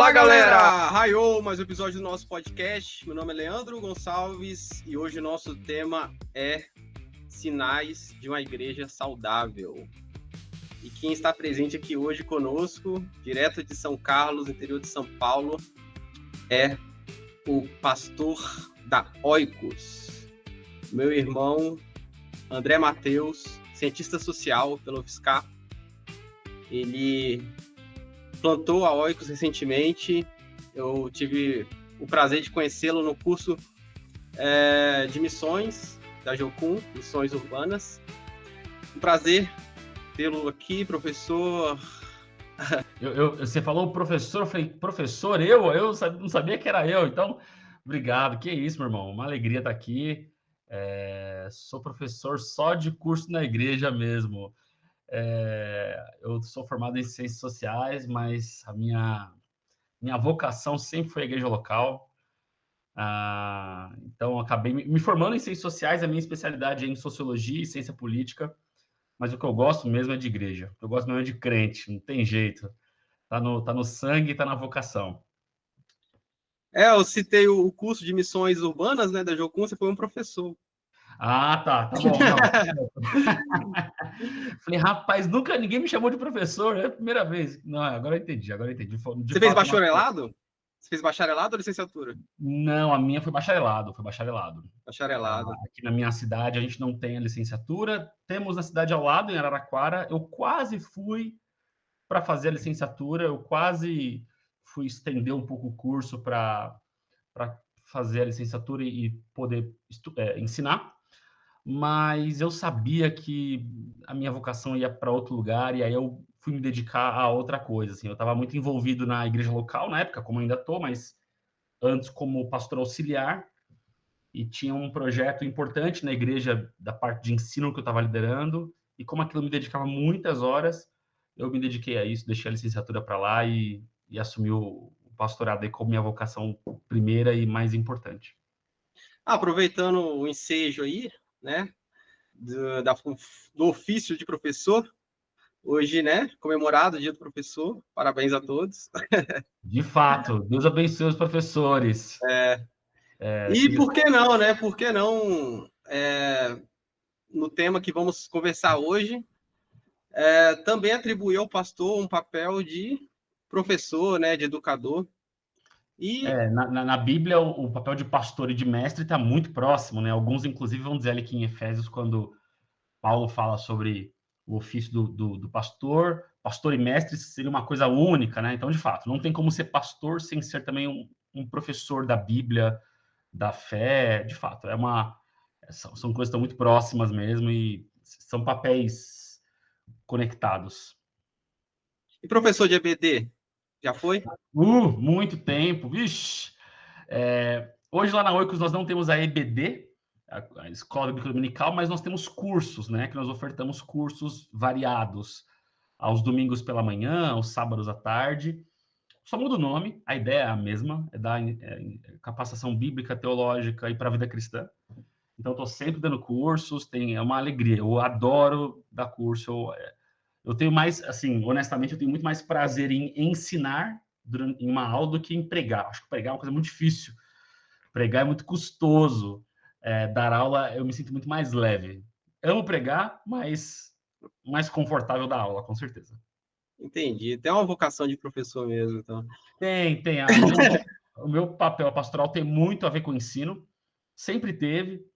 Fala galera! Raiou mais um episódio do nosso podcast. Meu nome é Leandro Gonçalves e hoje o nosso tema é sinais de uma igreja saudável. E quem está presente aqui hoje conosco, direto de São Carlos, interior de São Paulo, é o pastor da Oikos, meu irmão André Matheus, cientista social pela UFSCar. Ele plantou a Oikos recentemente. Eu tive o prazer de conhecê-lo no curso de missões da Jocum, Missões Urbanas. Um prazer tê-lo aqui, professor. Você falou professor, eu falei, professor, eu não sabia que era eu, então, obrigado, que isso, meu irmão, uma alegria estar aqui. Sou professor só de curso na igreja mesmo. Eu sou formado em ciências sociais, mas a minha vocação sempre foi a igreja local. Então, acabei me formando em ciências sociais, a minha especialidade é em sociologia e ciência política, mas o que eu gosto mesmo é de igreja, eu gosto mesmo é de crente, não tem jeito. Tá no sangue, tá na vocação. Eu citei o curso de missões urbanas, né, da Jocum, você foi um professor. Tá bom. Não. Falei, rapaz, nunca ninguém me chamou de professor, é a primeira vez. Não, agora eu entendi. Você fez bacharelado? Você fez bacharelado ou licenciatura? Não, a minha foi bacharelado. Bacharelado. Aqui na minha cidade a gente não tem a licenciatura, temos na cidade ao lado, em Araraquara, eu quase fui para fazer a licenciatura, eu quase fui estender um pouco o curso para fazer a licenciatura e poder ensinar, mas eu sabia que a minha vocação ia para outro lugar, e aí eu fui me dedicar a outra coisa. Assim, eu estava muito envolvido na igreja local na época, como ainda estou, mas antes como pastor auxiliar, e tinha um projeto importante na igreja da parte de ensino que eu estava liderando, e como aquilo me dedicava muitas horas, eu me dediquei a isso, deixei a licenciatura para lá e assumi o pastorado aí como minha vocação primeira e mais importante. Aproveitando o ensejo aí, né, do ofício de professor, hoje, né, comemorado o Dia do Professor, parabéns a todos. De fato, Deus abençoe os professores. E por que não, né, no tema que vamos conversar hoje, também atribuir ao pastor um papel de professor, né, de educador. Na Bíblia, o papel de pastor e de mestre está muito próximo, né? Alguns, inclusive, vão dizer ali que em Efésios, quando Paulo fala sobre o ofício do pastor e mestre seria uma coisa única, né? Então, de fato, não tem como ser pastor sem ser também um professor da Bíblia, da fé, de fato. São coisas que estão muito próximas mesmo e são papéis conectados. E professor de EBD? Já foi? Muito tempo, vixe! Hoje lá na Oikos nós não temos a EBD, a Escola Bíblica Dominical, mas nós temos cursos, né? Que nós ofertamos cursos variados, aos domingos pela manhã, aos sábados à tarde. Só muda o nome, a ideia é a mesma, é dar capacitação bíblica, teológica e para a vida cristã. Então, estou sempre dando cursos, é uma alegria, eu adoro dar curso, eu tenho mais, assim, honestamente, eu tenho muito mais prazer em ensinar em uma aula do que em pregar. Acho que pregar é uma coisa muito difícil. Pregar é muito custoso. Dar aula, eu me sinto muito mais leve. Amo pregar, mas mais confortável dar aula, com certeza. Entendi. Tem uma vocação de professor mesmo, então. Tem. O meu papel pastoral tem muito a ver com o ensino. Sempre teve.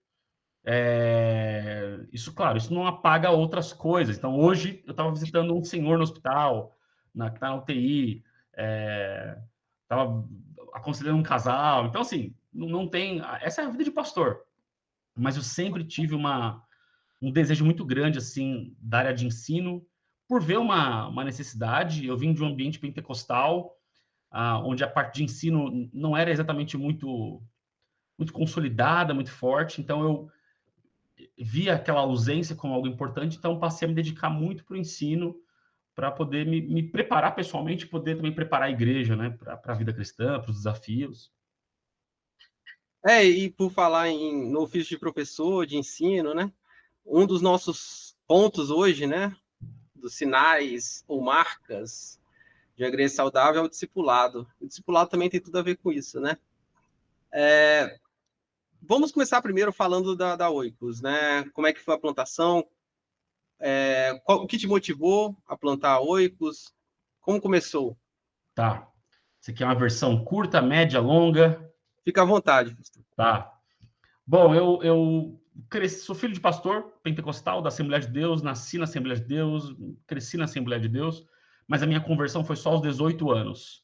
Isso, claro, isso não apaga outras coisas. Então, hoje, eu estava visitando um senhor no hospital, que está na UTI, estava aconselhando um casal. Então, assim, não tem... Essa é a vida de pastor. Mas eu sempre tive um desejo muito grande, assim, da área de ensino, por ver uma necessidade. Eu vim de um ambiente pentecostal, onde a parte de ensino não era exatamente muito consolidada, muito forte. Então, eu via aquela ausência como algo importante, então passei a me dedicar muito para o ensino, para poder me preparar pessoalmente, poder também preparar a igreja, né, para a vida cristã, para os desafios. E por falar no ofício de professor, de ensino, né, um dos nossos pontos hoje, né, dos sinais ou marcas de uma igreja saudável é o discipulado. O discipulado também tem tudo a ver com isso, né? Vamos começar primeiro falando da Oikos, né? Como é que foi a plantação? O que te motivou a plantar a Oikos? Como começou? Tá. Você quer uma versão curta, média, longa? Fica à vontade. Tá. Bom, eu sou filho de pastor pentecostal da Assembleia de Deus, nasci na Assembleia de Deus, cresci na Assembleia de Deus, mas a minha conversão foi só aos 18 anos.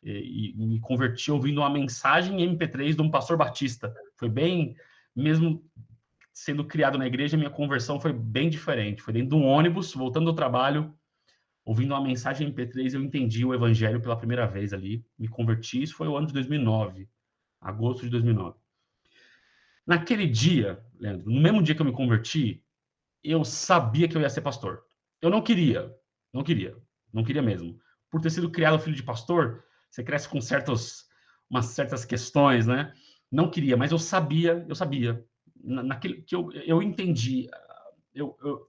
E me converti ouvindo uma mensagem em MP3 de um pastor batista. Foi bem, mesmo sendo criado na igreja, minha conversão foi bem diferente. Foi dentro de um ônibus, voltando do trabalho, ouvindo uma mensagem em MP3, eu entendi o evangelho pela primeira vez ali, me converti, isso foi o ano de 2009, agosto de 2009. Naquele dia, Leandro, no mesmo dia que eu me converti, eu sabia que eu ia ser pastor. Eu não queria mesmo. Por ter sido criado filho de pastor, você cresce com umas certas questões, né? Não queria, mas eu sabia. Naquele que eu entendi,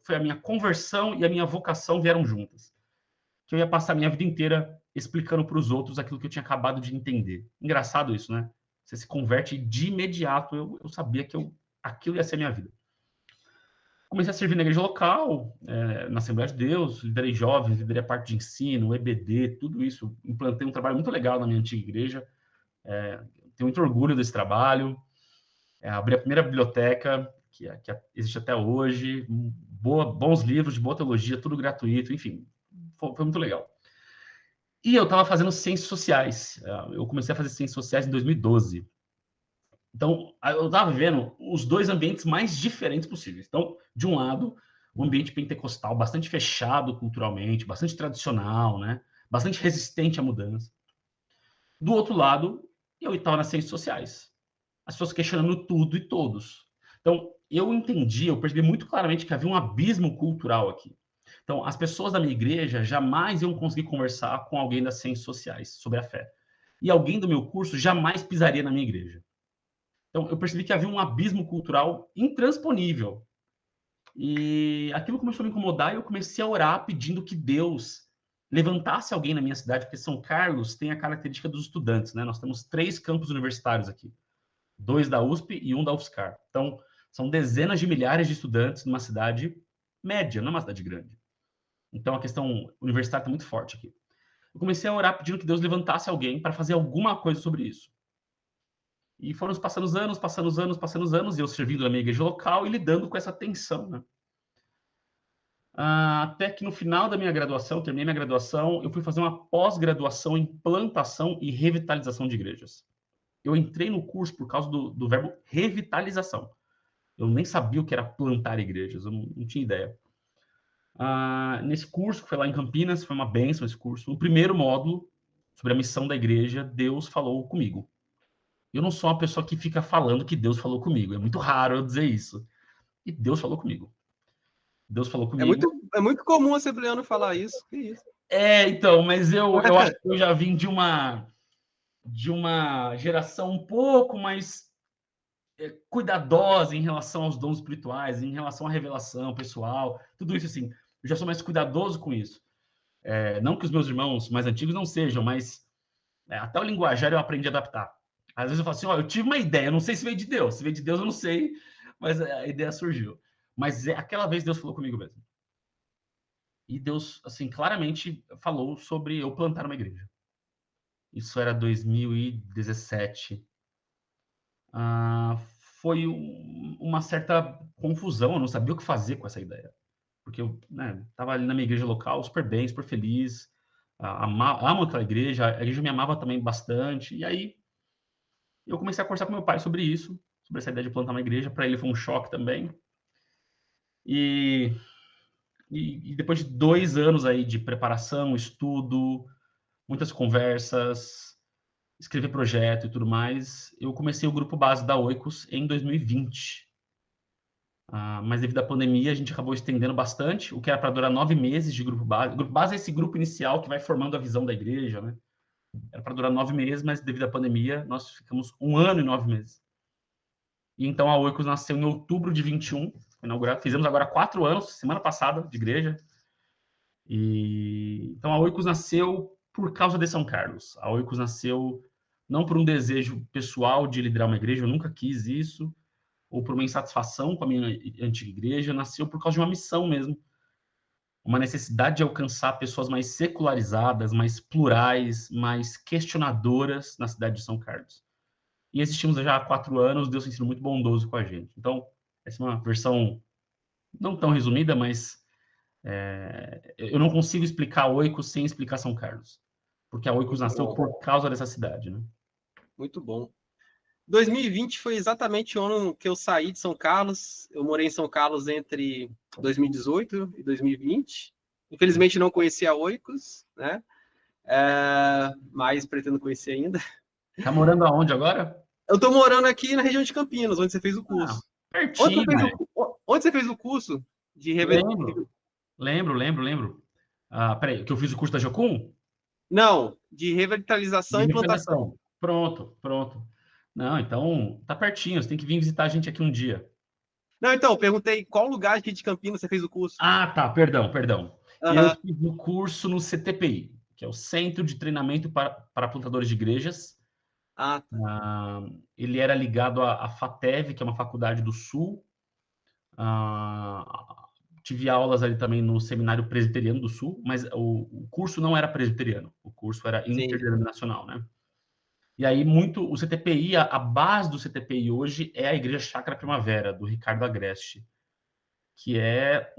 foi a minha conversão e a minha vocação vieram juntas. Que eu ia passar a minha vida inteira explicando para os outros aquilo que eu tinha acabado de entender. Engraçado isso, né? Você se converte de imediato. Eu sabia que aquilo ia ser minha vida. Comecei a servir na igreja local, na Assembleia de Deus, liderei jovens, liderei a parte de ensino, EBD, tudo isso. Implantei um trabalho muito legal na minha antiga igreja. Tenho muito orgulho desse trabalho. Abri a primeira biblioteca, que existe até hoje. Bons livros de boa teologia, tudo gratuito, enfim. Foi muito legal. E eu estava fazendo ciências sociais. Eu comecei a fazer ciências sociais em 2012. Então, eu estava vivendo os dois ambientes mais diferentes possíveis. Então, de um lado, o ambiente pentecostal, bastante fechado culturalmente, bastante tradicional, né? Bastante resistente à mudança. Do outro lado, eu estava nas ciências sociais. As pessoas questionando tudo e todos. Então, eu percebi muito claramente que havia um abismo cultural aqui. Então, as pessoas da minha igreja jamais iam conseguir conversar com alguém das ciências sociais sobre a fé. E alguém do meu curso jamais pisaria na minha igreja. Então, eu percebi que havia um abismo cultural intransponível. E aquilo começou a me incomodar e eu comecei a orar pedindo que Deus levantasse alguém na minha cidade, porque São Carlos tem a característica dos estudantes, né? Nós temos 3 campos universitários aqui. 2 da USP e 1 da UFSCar. Então, são dezenas de milhares de estudantes numa cidade média, não é uma cidade grande. Então, a questão universitária está muito forte aqui. Eu comecei a orar pedindo que Deus levantasse alguém para fazer alguma coisa sobre isso. E foram passando os anos, e eu servindo na minha igreja local e lidando com essa tensão, né? Até que no final da minha graduação, terminei minha graduação, eu fui fazer uma pós-graduação em plantação e revitalização de igrejas. Eu entrei no curso por causa do verbo revitalização. Eu nem sabia o que era plantar igrejas, eu não tinha ideia. Nesse curso, que foi lá em Campinas, foi uma bênção esse curso. No primeiro módulo, sobre a missão da igreja, Deus falou comigo. Eu não sou uma pessoa que fica falando que Deus falou comigo. É muito raro eu dizer isso. E Deus falou comigo. Deus falou comigo. É muito comum a assembleano falar isso. Que isso? Então, mas eu acho que eu já vim de uma geração um pouco mais cuidadosa em relação aos dons espirituais, em relação à revelação pessoal, tudo isso assim. Eu já sou mais cuidadoso com isso. Não que os meus irmãos mais antigos não sejam, mas até o linguajar eu aprendi a adaptar. Às vezes eu falo assim, eu tive uma ideia, eu não sei se veio de Deus. Se veio de Deus eu não sei, mas a ideia surgiu. Mas aquela vez Deus falou comigo mesmo. E Deus, assim, claramente falou sobre eu plantar uma igreja. Isso era 2017. Foi uma certa confusão, eu não sabia o que fazer com essa ideia. Porque eu estava ali na minha igreja local, super bem, super feliz, amo aquela igreja, a igreja me amava também bastante, e aí eu comecei a conversar com meu pai sobre isso, sobre essa ideia de plantar uma igreja. Para ele foi um choque também. E depois de 2 anos aí de preparação, estudo, muitas conversas, escrever projeto e tudo mais, eu comecei o grupo base da Oikos em 2020. Mas devido à pandemia, a gente acabou estendendo bastante, o que era para durar 9 meses de grupo base. O grupo base é esse grupo inicial que vai formando a visão da igreja, né? Era para durar 9 meses, mas devido à pandemia, nós ficamos 1 ano e 9 meses. E então a Oikos nasceu em outubro de 21, inaugurado. Fizemos agora 4 anos, semana passada, de igreja. Então a Oikos nasceu por causa de São Carlos. A Oikos nasceu não por um desejo pessoal de liderar uma igreja, eu nunca quis isso, ou por uma insatisfação com a minha antiga igreja, nasceu por causa de uma missão mesmo, uma necessidade de alcançar pessoas mais secularizadas, mais plurais, mais questionadoras na cidade de São Carlos. E existimos já há 4 anos, Deus tem sido muito bondoso com a gente. Então, essa é uma versão não tão resumida, mas eu não consigo explicar a Oikos sem explicar São Carlos, porque a Oikos nasceu por causa dessa cidade, né? Muito bom. 2020 foi exatamente o ano que eu saí de São Carlos. Eu morei em São Carlos entre 2018 e 2020. Infelizmente não conheci a Oikos, né? Mas pretendo conhecer ainda. Tá morando aonde agora? Eu tô morando aqui na região de Campinas, onde você fez o curso. Pertinho, onde você fez o curso de Lembro. Peraí, que eu fiz o curso da Jocum? Não, de revitalização e plantação. Pronto. Não, então tá pertinho, você tem que vir visitar a gente aqui um dia. Não, então, eu perguntei qual lugar aqui de Campinas você fez o curso. Ah, tá, perdão. Eu fiz o curso no CTPI, que é o Centro de Treinamento para Plantadores de Igrejas. Ah, tá. Ele era ligado à FATEV, que é uma faculdade do Sul. Tive aulas ali também no Seminário Presbiteriano do Sul, mas o curso não era presbiteriano, o curso era interdenominacional, né? E aí, o CTPI, a base do CTPI hoje é a Igreja Chácara Primavera, do Ricardo Agreste, que é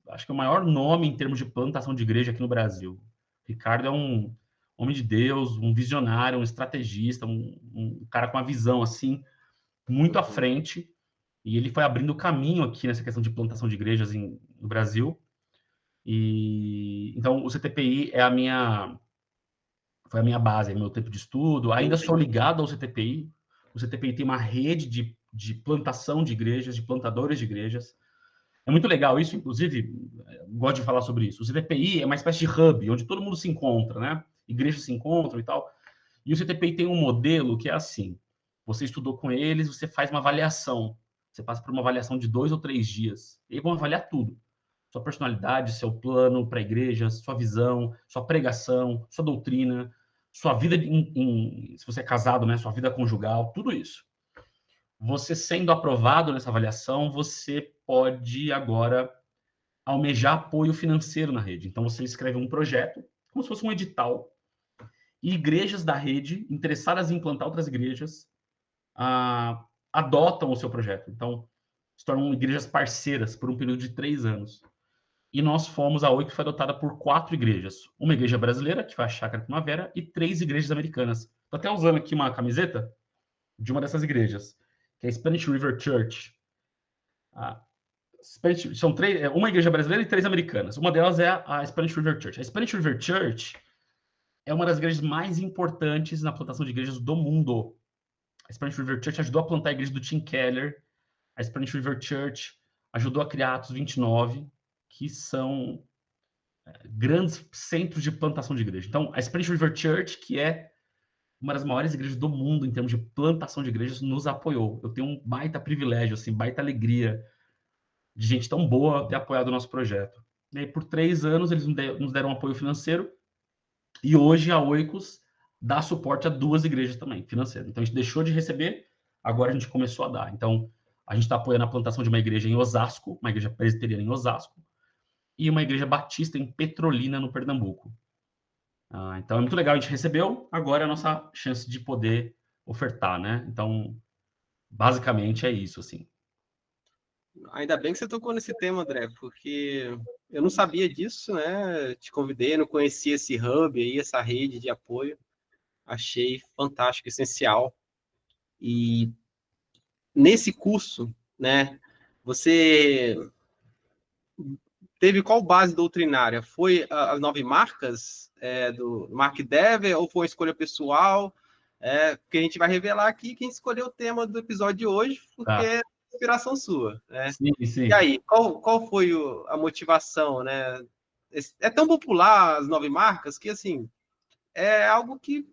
acho que é o maior nome em termos de plantação de igreja aqui no Brasil. Ricardo é um homem de Deus, um visionário, um estrategista, um cara com uma visão, assim, muito à frente, e ele foi abrindo o caminho aqui nessa questão de plantação de igrejas no Brasil. E então o CTPI foi a minha base, meu tempo de estudo. Ainda sou ligado ao CTPI. O CTPI tem uma rede de plantação de igrejas, de plantadores de igrejas. É muito legal isso, inclusive, gosto de falar sobre isso. O CTPI é uma espécie de hub, onde todo mundo se encontra, né? Igrejas se encontram e tal. E o CTPI tem um modelo que é assim: você estudou com eles, você faz uma avaliação. Você passa por uma avaliação de 2 ou 3 dias. E vão avaliar tudo. Sua personalidade, seu plano para a igreja, sua visão, sua pregação, sua doutrina, sua vida, se você é casado, né? Sua vida conjugal, tudo isso. Você sendo aprovado nessa avaliação, você pode agora almejar apoio financeiro na rede. Então, você escreve um projeto, como se fosse um edital, e igrejas da rede, interessadas em implantar outras igrejas, adotam o seu projeto. Então, se tornam igrejas parceiras por um período de 3 anos. E nós fomos, a Oikos foi adotada por 4 igrejas. Uma igreja brasileira, que foi a Chácara Primavera, e 3 igrejas americanas. Estou até usando aqui uma camiseta de uma dessas igrejas, que é a Spanish River Church. São 3, uma igreja brasileira e 3 americanas. Uma delas é a Spanish River Church. A Spanish River Church é uma das igrejas mais importantes na plantação de igrejas do mundo. A Spanish River Church ajudou a plantar a igreja do Tim Keller. A Spanish River Church ajudou a criar Atos 29, que são grandes centros de plantação de igreja. Então, a Spanish River Church, que é uma das maiores igrejas do mundo em termos de plantação de igrejas, nos apoiou. Eu tenho um baita privilégio, assim, baita alegria de gente tão boa ter apoiado o nosso projeto. E aí, por 3 anos, eles nos deram um apoio financeiro, e hoje a Oikos dá suporte a 2 igrejas também, financeiro. Então, a gente deixou de receber, agora a gente começou a dar. Então, a gente está apoiando a plantação de uma igreja em Osasco, uma igreja presbiteriana em Osasco, e uma igreja batista em Petrolina, no Pernambuco. Então, é muito legal, a gente recebeu, agora é a nossa chance de poder ofertar, né? Então, basicamente é isso, assim. Ainda bem que você tocou nesse tema, André, porque eu não sabia disso, né? Te convidei, não conhecia esse hub aí, essa rede de apoio. Achei fantástico, essencial. E nesse curso, né? Você teve qual base doutrinária? Foi as 9 marcas do Mark Dever ou foi uma escolha pessoal? Porque a gente vai revelar aqui quem escolheu o tema do episódio de hoje, porque é inspiração sua, né? Sim. E aí, qual foi a motivação, né? É tão popular as 9 marcas que, assim, é algo que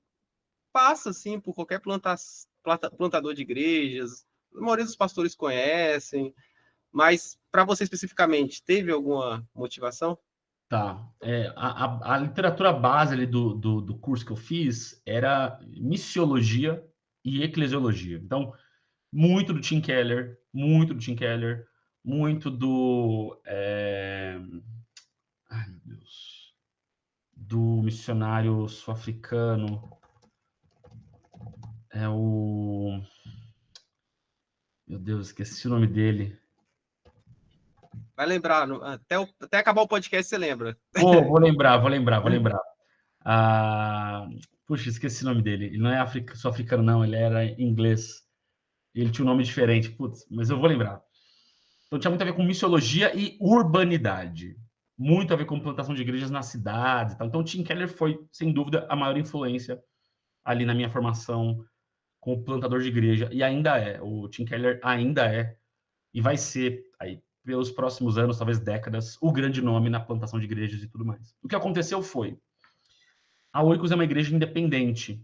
passa, assim, por qualquer plantador de igrejas. A maioria dos pastores conhecem, mas para você especificamente, teve alguma motivação? Tá. A literatura base ali do curso que eu fiz era missiologia e eclesiologia. Então, muito do Tim Keller, muito do... Ai, meu Deus. Do missionário sul-africano. Meu Deus, esqueci o nome dele. Vai lembrar, até acabar o podcast você lembra. Vou lembrar. Puxa, esqueci o nome dele. Ele não é sul-africano, não. Ele era inglês. Ele tinha um nome diferente. Putz, mas eu vou lembrar. Então tinha muito a ver com missiologia e urbanidade. Muito a ver com plantação de igrejas nas cidades. Então o Tim Keller foi, sem dúvida, a maior influência ali na minha formação como plantador de igreja. E ainda é. O Tim Keller ainda é. E vai ser, aí, pelos próximos anos, talvez décadas, o grande nome na plantação de igrejas e tudo mais. O que aconteceu foi... A Oikos é uma igreja independente.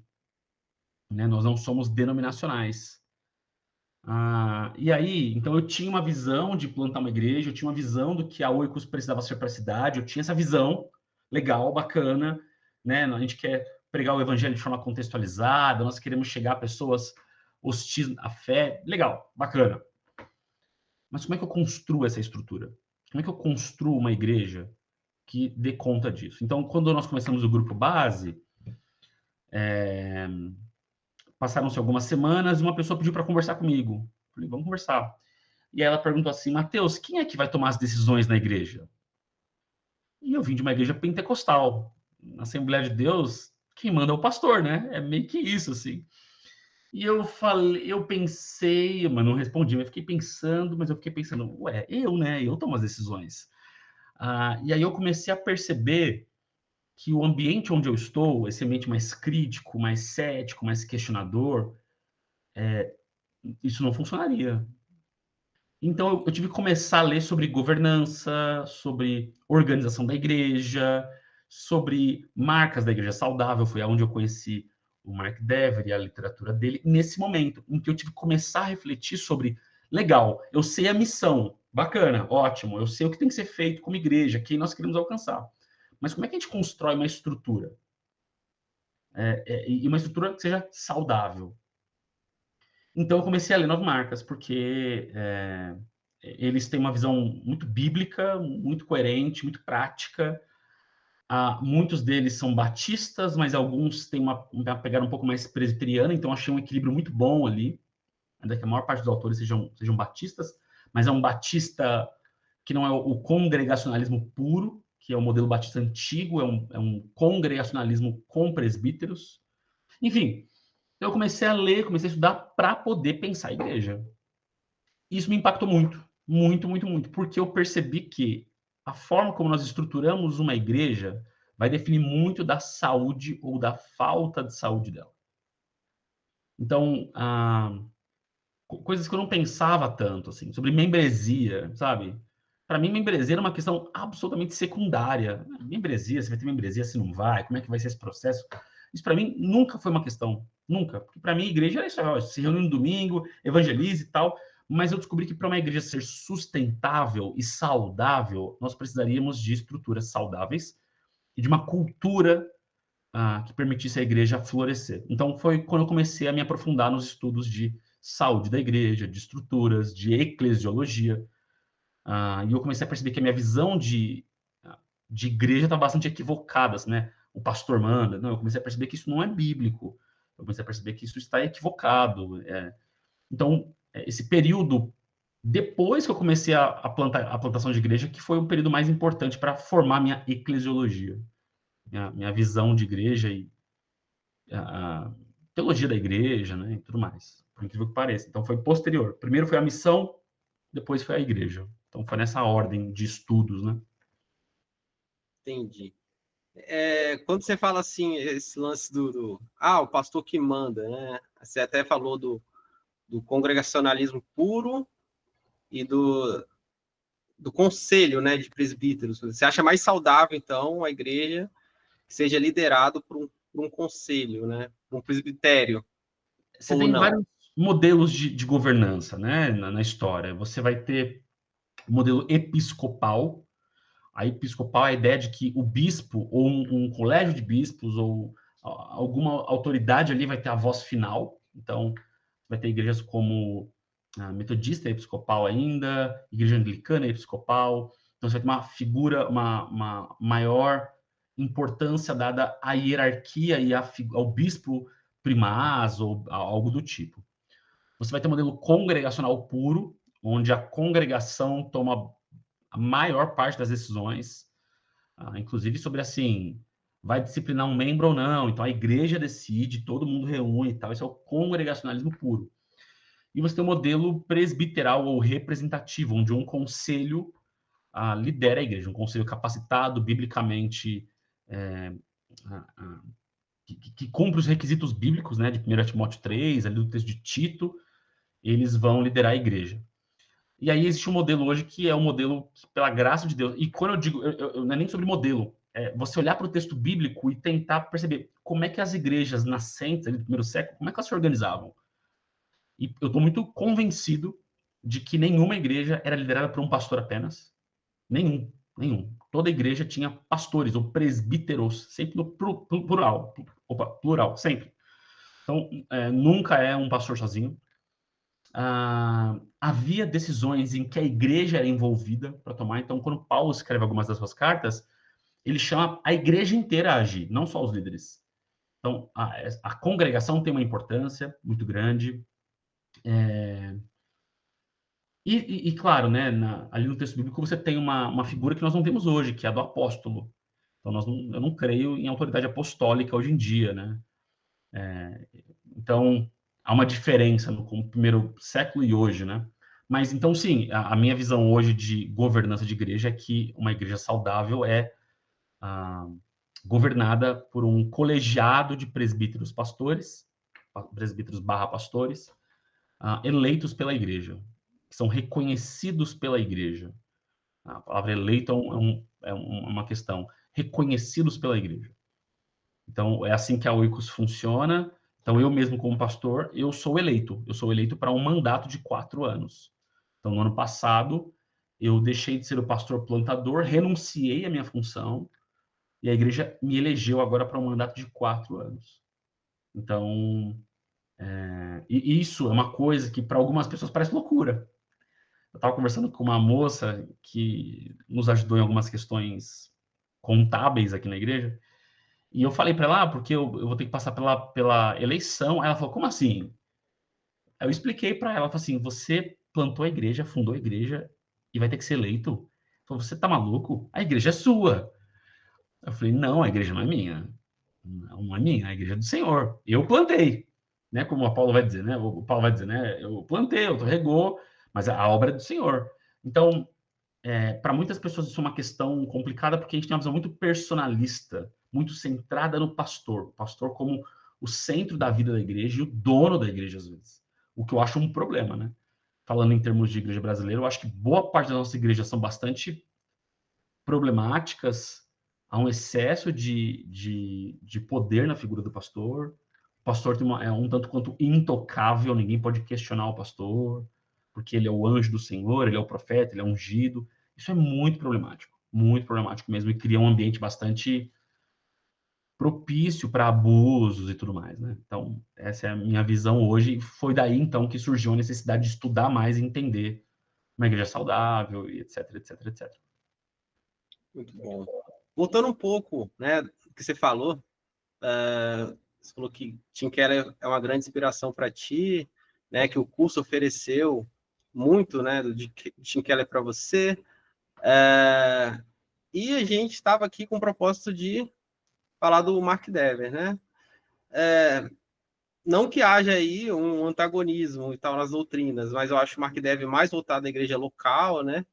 Né? Nós não somos denominacionais. E aí, então eu tinha uma visão de plantar uma igreja, eu tinha uma visão do que a Oikos precisava ser para a cidade, eu tinha essa visão legal, bacana, né? A gente quer pregar o evangelho de forma contextualizada, nós queremos chegar a pessoas hostis à fé, legal, bacana. Mas como é que eu construo essa estrutura? Como é que eu construo uma igreja que dê conta disso? Então, quando nós começamos o grupo base, passaram-se algumas semanas e uma pessoa pediu para conversar comigo. Falei, vamos conversar. E aí ela perguntou assim, Mateus, quem é que vai tomar as decisões na igreja? E eu vim de uma igreja pentecostal. Na Assembleia de Deus, quem manda é o pastor, né? É meio que isso, assim. E eu pensei, mas não respondi, mas fiquei pensando, ué, né? Eu tomo as decisões. E aí eu comecei a perceber que o ambiente onde eu estou, esse ambiente mais crítico, mais cético, mais questionador, isso não funcionaria. Então, eu tive que começar a ler sobre governança, sobre organização da igreja, sobre marcas da igreja saudável. Foi onde eu conheci o Mark Dever e a literatura dele, nesse momento em que eu tive que começar a refletir sobre, legal, eu sei a missão, bacana, ótimo, eu sei o que tem que ser feito como igreja, quem nós queremos alcançar. Mas como é que a gente constrói uma estrutura? E uma estrutura que seja saudável. Então, eu comecei a ler Nove Marcas, porque eles têm uma visão muito bíblica, muito coerente, muito prática. Muitos deles são batistas, mas alguns têm uma pegada um pouco mais presbiteriana, então achei um equilíbrio muito bom ali. Ainda que a maior parte dos autores sejam batistas, mas é um batista que não é o congregacionalismo puro, que é o modelo batista antigo, é um congregacionalismo com presbíteros. Enfim, eu comecei a ler, comecei a estudar para poder pensar a igreja. Isso me impactou muito, muito, porque eu percebi que a forma como nós estruturamos uma igreja vai definir muito da saúde ou da falta de saúde dela. Então, coisas que eu não pensava tanto, assim, sobre membresia, sabe? Para mim, membresia era uma questão absolutamente secundária. Membresia, você vai ter membresia, se não vai, como é que vai ser esse processo? Isso para mim nunca foi uma questão, nunca. Porque para mim, igreja é isso, ó, se reúne no domingo, evangelize e tal. Mas eu descobri que para uma igreja ser sustentável e saudável, nós precisaríamos de estruturas saudáveis e de uma cultura que permitisse a igreja florescer. Então, foi quando eu comecei a me aprofundar nos estudos de saúde da igreja, de estruturas, de eclesiologia. E eu comecei a perceber que a minha visão de igreja está bastante equivocada, né? O pastor manda. Não, eu comecei a perceber que isso não é bíblico. Eu comecei a perceber que isso está equivocado. Então, esse período, depois que eu comecei a plantação de igreja, que foi o período mais importante para formar minha eclesiologia, minha visão de igreja e a teologia da igreja, né, e tudo mais, por incrível que pareça. Então, foi posterior. Primeiro foi a missão, depois foi a igreja. Então, foi nessa ordem de estudos, né? Entendi. Quando você fala assim, esse lance o pastor que manda, né? Você até falou do congregacionalismo puro e do conselho, né, de presbíteros. Você acha mais saudável, então, a igreja que seja liderado por um conselho, né? Por um presbitério? Você tem vários modelos de governança, né, na história. Você vai ter o modelo episcopal. A episcopal é a ideia de que o bispo, ou um colégio de bispos, ou alguma autoridade ali vai ter a voz final. Então, vai ter igrejas como a metodista episcopal ainda, igreja anglicana episcopal. Então, você vai ter uma figura, uma maior importância dada à hierarquia e ao bispo primaz, ou algo do tipo. Você vai ter um modelo congregacional puro, onde a congregação toma a maior parte das decisões, inclusive sobre, assim, vai disciplinar um membro ou não. Então, a igreja decide, todo mundo reúne e tal. Isso é o congregacionalismo puro. E você tem o modelo presbiteral ou representativo, onde um conselho lidera a igreja, um conselho capacitado, biblicamente, que cumpre os requisitos bíblicos, né, de 1 Timóteo 3, ali do texto de Tito, eles vão liderar a igreja. E aí existe um modelo hoje que é um modelo que, pela graça de Deus, e quando eu digo, não é nem sobre modelo, é você olhar para o texto bíblico e tentar perceber como é que as igrejas nascentes ali do primeiro século, como é que elas se organizavam. E eu estou muito convencido de que nenhuma igreja era liderada por um pastor apenas. Nenhum. Toda igreja tinha pastores ou presbíteros, sempre no plural. Plural, sempre. Então, nunca é um pastor sozinho. Havia decisões em que a igreja era envolvida para tomar. Então, quando Paulo escreve algumas das suas cartas, ele chama a igreja inteira a agir, não só os líderes. Então, a congregação tem uma importância muito grande. E claro, né, ali no texto bíblico você tem uma figura que nós não temos hoje, que é a do apóstolo. Então, eu não creio em autoridade apostólica hoje em dia, né? Então, há uma diferença no primeiro século e hoje, né? Mas, então, sim, a minha visão hoje de governança de igreja é que uma igreja saudável é governada por um colegiado de presbíteros pastores, presbíteros / pastores, eleitos pela igreja, que são reconhecidos pela igreja. A palavra eleito é uma questão. Reconhecidos pela igreja. Então, é assim que a Oikos funciona. Então, eu mesmo, como pastor, eu sou eleito. Eu sou eleito para um mandato de 4 anos. Então, no ano passado, eu deixei de ser o pastor plantador, renunciei à minha função, e a igreja me elegeu agora para um mandato de 4 anos. Então, e isso é uma coisa que para algumas pessoas parece loucura. Eu estava conversando com uma moça que nos ajudou em algumas questões contábeis aqui na igreja, e eu falei para ela, porque eu vou ter que passar pela eleição. Aí ela falou, como assim? Aí eu expliquei para ela, falei assim, você plantou a igreja, fundou a igreja e vai ter que ser eleito? Ela falou, você tá maluco? A igreja é sua. Eu falei, não, a igreja não é minha. Não é minha, a igreja é do Senhor. Eu plantei, né? Como o Paulo vai dizer, né? O Paulo vai dizer, né? Eu plantei, eu regou, mas a obra é do Senhor. Então, para muitas pessoas isso é uma questão complicada, porque a gente tem uma visão muito personalista, muito centrada no pastor. O pastor como o centro da vida da igreja e o dono da igreja, às vezes. O que eu acho um problema, né? Falando em termos de igreja brasileira, eu acho que boa parte das nossas igrejas são bastante problemáticas. Há um excesso de poder na figura do pastor. O pastor é um tanto quanto intocável, ninguém pode questionar o pastor, porque ele é o anjo do Senhor, ele é o profeta, ele é ungido. Isso é muito problemático mesmo, e cria um ambiente bastante propício para abusos e tudo mais, né? Então, essa é a minha visão hoje, e foi daí, então, que surgiu a necessidade de estudar mais e entender uma igreja saudável, e etc, etc, etc. Muito bom. Voltando um pouco, né, do que você falou que Tim Keller é uma grande inspiração para ti, né, que o curso ofereceu muito, né, de Tim Keller para você, e a gente estava aqui com o propósito de falar do Mark Dever, né? Não que haja aí um antagonismo e tal nas doutrinas, mas eu acho o Mark Dever mais voltado à igreja local, né?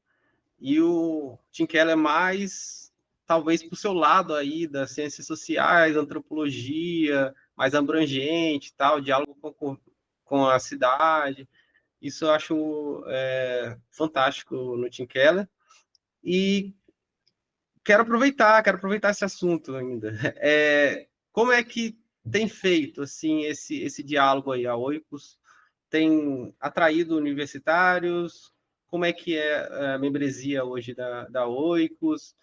E o Tim Keller mais, talvez, para o seu lado aí das ciências sociais, antropologia, mais abrangente, tal, diálogo com a cidade. Isso eu acho fantástico no Tim Keller. E quero aproveitar esse assunto ainda. Como é que tem feito assim esse diálogo aí? A Oikos tem atraído universitários? Como é que é a membresia hoje da Oikos?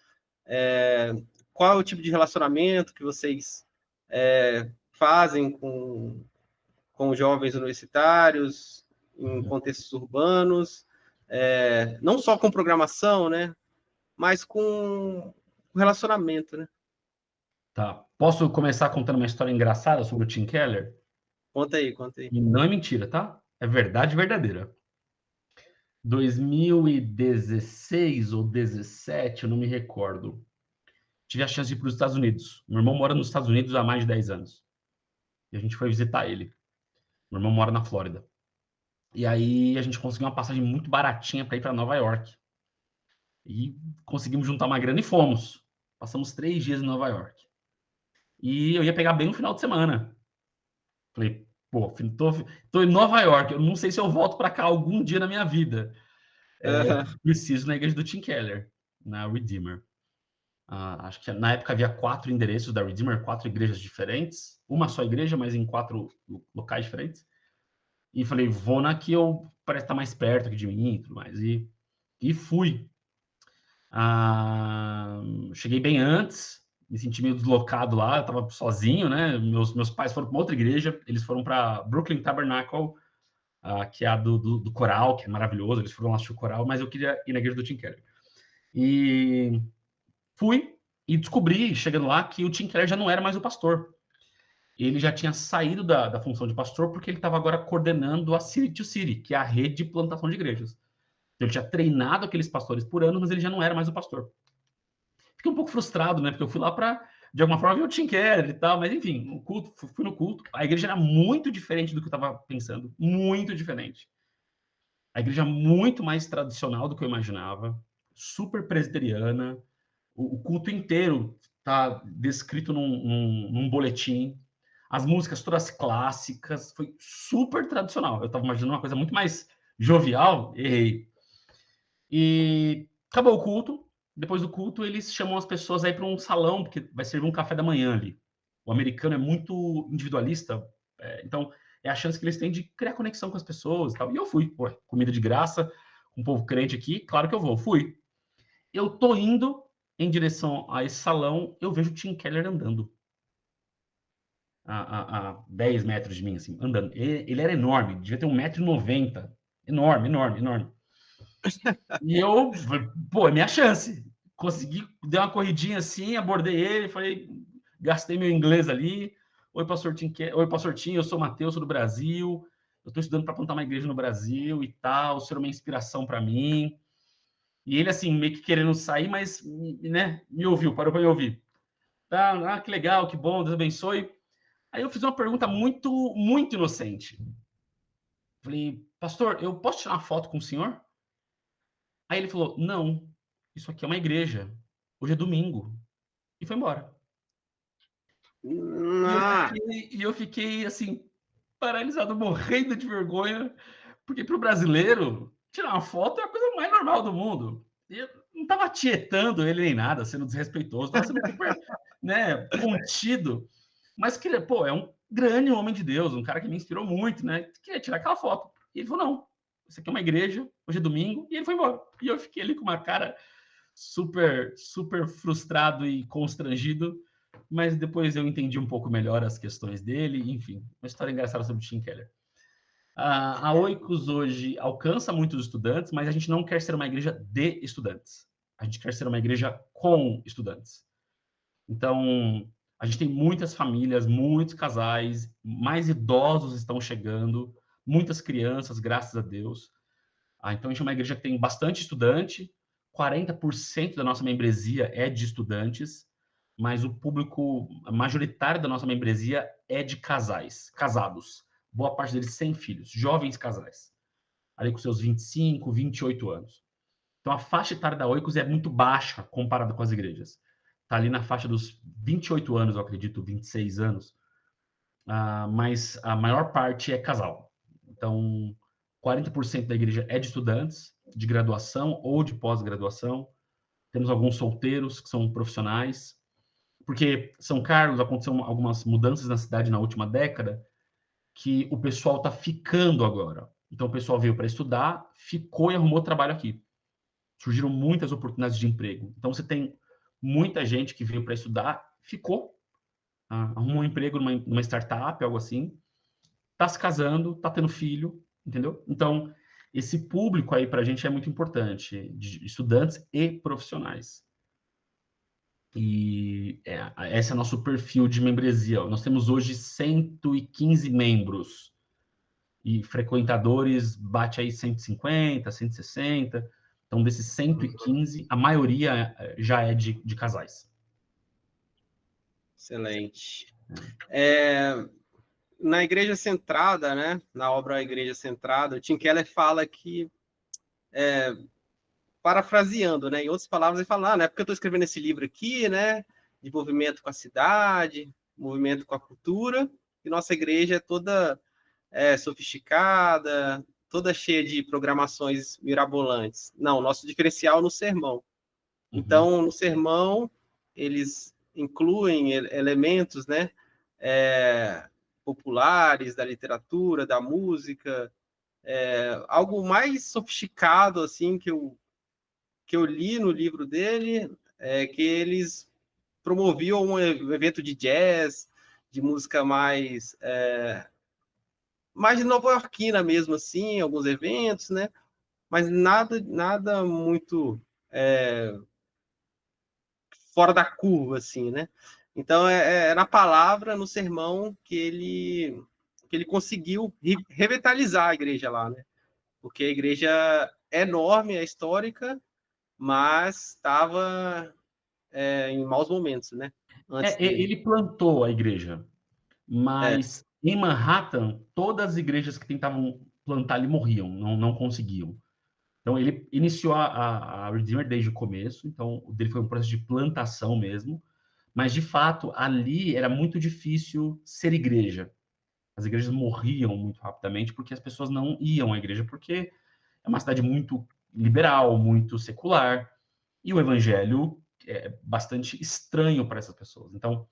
Qual é o tipo de relacionamento que vocês fazem com jovens universitários, em contextos urbanos, não só com programação, né? Mas com relacionamento, né? Tá. Posso começar contando uma história engraçada sobre o Tim Keller? Conta aí, conta aí. E não é mentira, tá? É verdade verdadeira. 2016 ou 17, eu não me recordo. Tive a chance de ir para os Estados Unidos. Meu irmão mora nos Estados Unidos há mais de 10 anos. E a gente foi visitar ele. Meu irmão mora na Flórida. E aí a gente conseguiu uma passagem muito baratinha para ir para Nova York. E conseguimos juntar uma grana e fomos. Passamos 3 dias em Nova York. E eu ia pegar bem no final de semana. Falei, pô, tô em Nova York, eu não sei se eu volto para cá algum dia na minha vida. Preciso na igreja do Tim Keller, na Redeemer. Acho que na época havia 4 endereços da Redeemer, 4 igrejas diferentes. Uma só igreja, mas em 4 locais diferentes. E falei, vou na que eu parece estar mais perto aqui de mim e tudo mais. E fui. Cheguei bem antes, me senti meio deslocado lá, eu estava sozinho, né? Meus pais foram para uma outra igreja, eles foram para Brooklyn Tabernacle, que é a do coral, que é maravilhoso, eles foram lá assistir o coral, mas eu queria ir na igreja do Tim Keller. E fui e descobri, chegando lá, que o Tim Keller já não era mais o pastor. Ele já tinha saído da função de pastor porque ele estava agora coordenando a City to City, que é a rede de plantação de igrejas. Então, ele tinha treinado aqueles pastores por anos, mas ele já não era mais o pastor. Fiquei um pouco frustrado, né? Porque eu fui lá para, de alguma forma, ver o Tim Keller e tal, mas enfim, o culto, fui no culto. A igreja era muito diferente do que eu estava pensando, muito diferente. A igreja muito mais tradicional do que eu imaginava, super presbiteriana, o culto inteiro está descrito num boletim, as músicas todas clássicas, foi super tradicional. Eu estava imaginando uma coisa muito mais jovial, errei. E acabou o culto. Depois do culto, eles chamam as pessoas aí para um salão, porque vai servir um café da manhã ali. O americano é muito individualista, então é a chance que eles têm de criar conexão com as pessoas e tal. E eu fui, pô, comida de graça, com o povo crente aqui, claro que eu vou, fui. Eu tô indo em direção a esse salão, eu vejo o Tim Keller andando. A 10 metros de mim, assim, andando. Ele era enorme, devia ter 1,90 m. Enorme, enorme, enorme. E eu, pô, é minha chance. Consegui, dei uma corridinha assim, abordei ele, falei, gastei meu inglês ali. Oi, pastor Tim, oi, pastor Tim, eu sou Matheus, sou do Brasil. Eu estou estudando para plantar uma igreja no Brasil e tal. O senhor é uma inspiração para mim. E ele, assim, meio que querendo sair, mas, né, me ouviu, parou para me ouvir. Tá, que legal, que bom, Deus abençoe. Aí eu fiz uma pergunta muito, muito inocente. Falei, pastor, eu posso tirar uma foto com o senhor? Aí ele falou, não, isso aqui é uma igreja. Hoje é domingo. E foi embora. E eu fiquei assim, paralisado, morrendo de vergonha, porque para o brasileiro, tirar uma foto é a coisa mais normal do mundo. E eu não estava tietando ele nem nada, sendo desrespeitoso, estava sendo super, né, contido. Mas queria, pô, é um grande homem de Deus, um cara que me inspirou muito, né? Queria tirar aquela foto. E ele falou: não, isso aqui é uma igreja, hoje é domingo, e ele foi embora. E eu fiquei ali com uma cara super, super frustrado e constrangido, mas depois eu entendi um pouco melhor as questões dele, enfim, uma história engraçada sobre o Tim Keller. A Oikos hoje alcança muitos estudantes, mas a gente não quer ser uma igreja de estudantes. A gente quer ser uma igreja com estudantes. Então, a gente tem muitas famílias, muitos casais, mais idosos estão chegando, muitas crianças, graças a Deus. Então, a gente é uma igreja que tem bastante estudante, 40% da nossa membresia é de estudantes, mas o público majoritário da nossa membresia é de casais, casados. Boa parte deles sem filhos, jovens casais, ali com seus 25, 28 anos. Então, a faixa etária da Oikos é muito baixa comparada com as igrejas. Está ali na faixa dos 28 anos, eu acredito, 26 anos. Mas a maior parte é casal. Então, 40% da igreja é de estudantes, de graduação ou de pós-graduação. Temos alguns solteiros que são profissionais. Porque São Carlos aconteceu algumas mudanças na cidade na última década que o pessoal está ficando agora. Então, o pessoal veio para estudar, ficou e arrumou trabalho aqui. Surgiram muitas oportunidades de emprego. Então, você tem muita gente que veio para estudar ficou, arrumou um emprego numa startup, algo assim, está se casando, está tendo filho, entendeu? Então, esse público aí para a gente é muito importante, de estudantes e profissionais. E esse é o nosso perfil de membresia. Nós temos hoje 115 membros e frequentadores bate aí 150, 160. Então, desses 115, a maioria já é de casais. Excelente. Na Igreja Centrada, né, na obra Igreja Centrada, o Tim Keller fala que, parafraseando, né, em outras palavras, ele fala, né, porque eu estou escrevendo esse livro aqui, né, de movimento com a cidade, movimento com a cultura, e nossa igreja é toda sofisticada, toda cheia de programações mirabolantes. Não, nosso diferencial é no sermão. Então, no sermão, eles incluem elementos, né, populares da literatura, da música, algo mais sofisticado assim que eu li no livro dele, que eles promoviam um evento de jazz, de música mais de nova-iorquina mesmo assim, alguns eventos, né? Mas nada muito fora da curva assim, né? Então é na palavra, no sermão que ele conseguiu revitalizar a igreja lá, né? Porque a igreja é enorme, é histórica, mas estava em maus momentos, né? Ele plantou a igreja, mas em Manhattan, todas as igrejas que tentavam plantar ali morriam, não conseguiam. Então, ele iniciou a Redeemer desde o começo, então o dele foi um processo de plantação mesmo, mas, de fato, ali era muito difícil ser igreja. As igrejas morriam muito rapidamente porque as pessoas não iam à igreja, porque é uma cidade muito liberal, muito secular, e o evangelho é bastante estranho para essas pessoas. Então,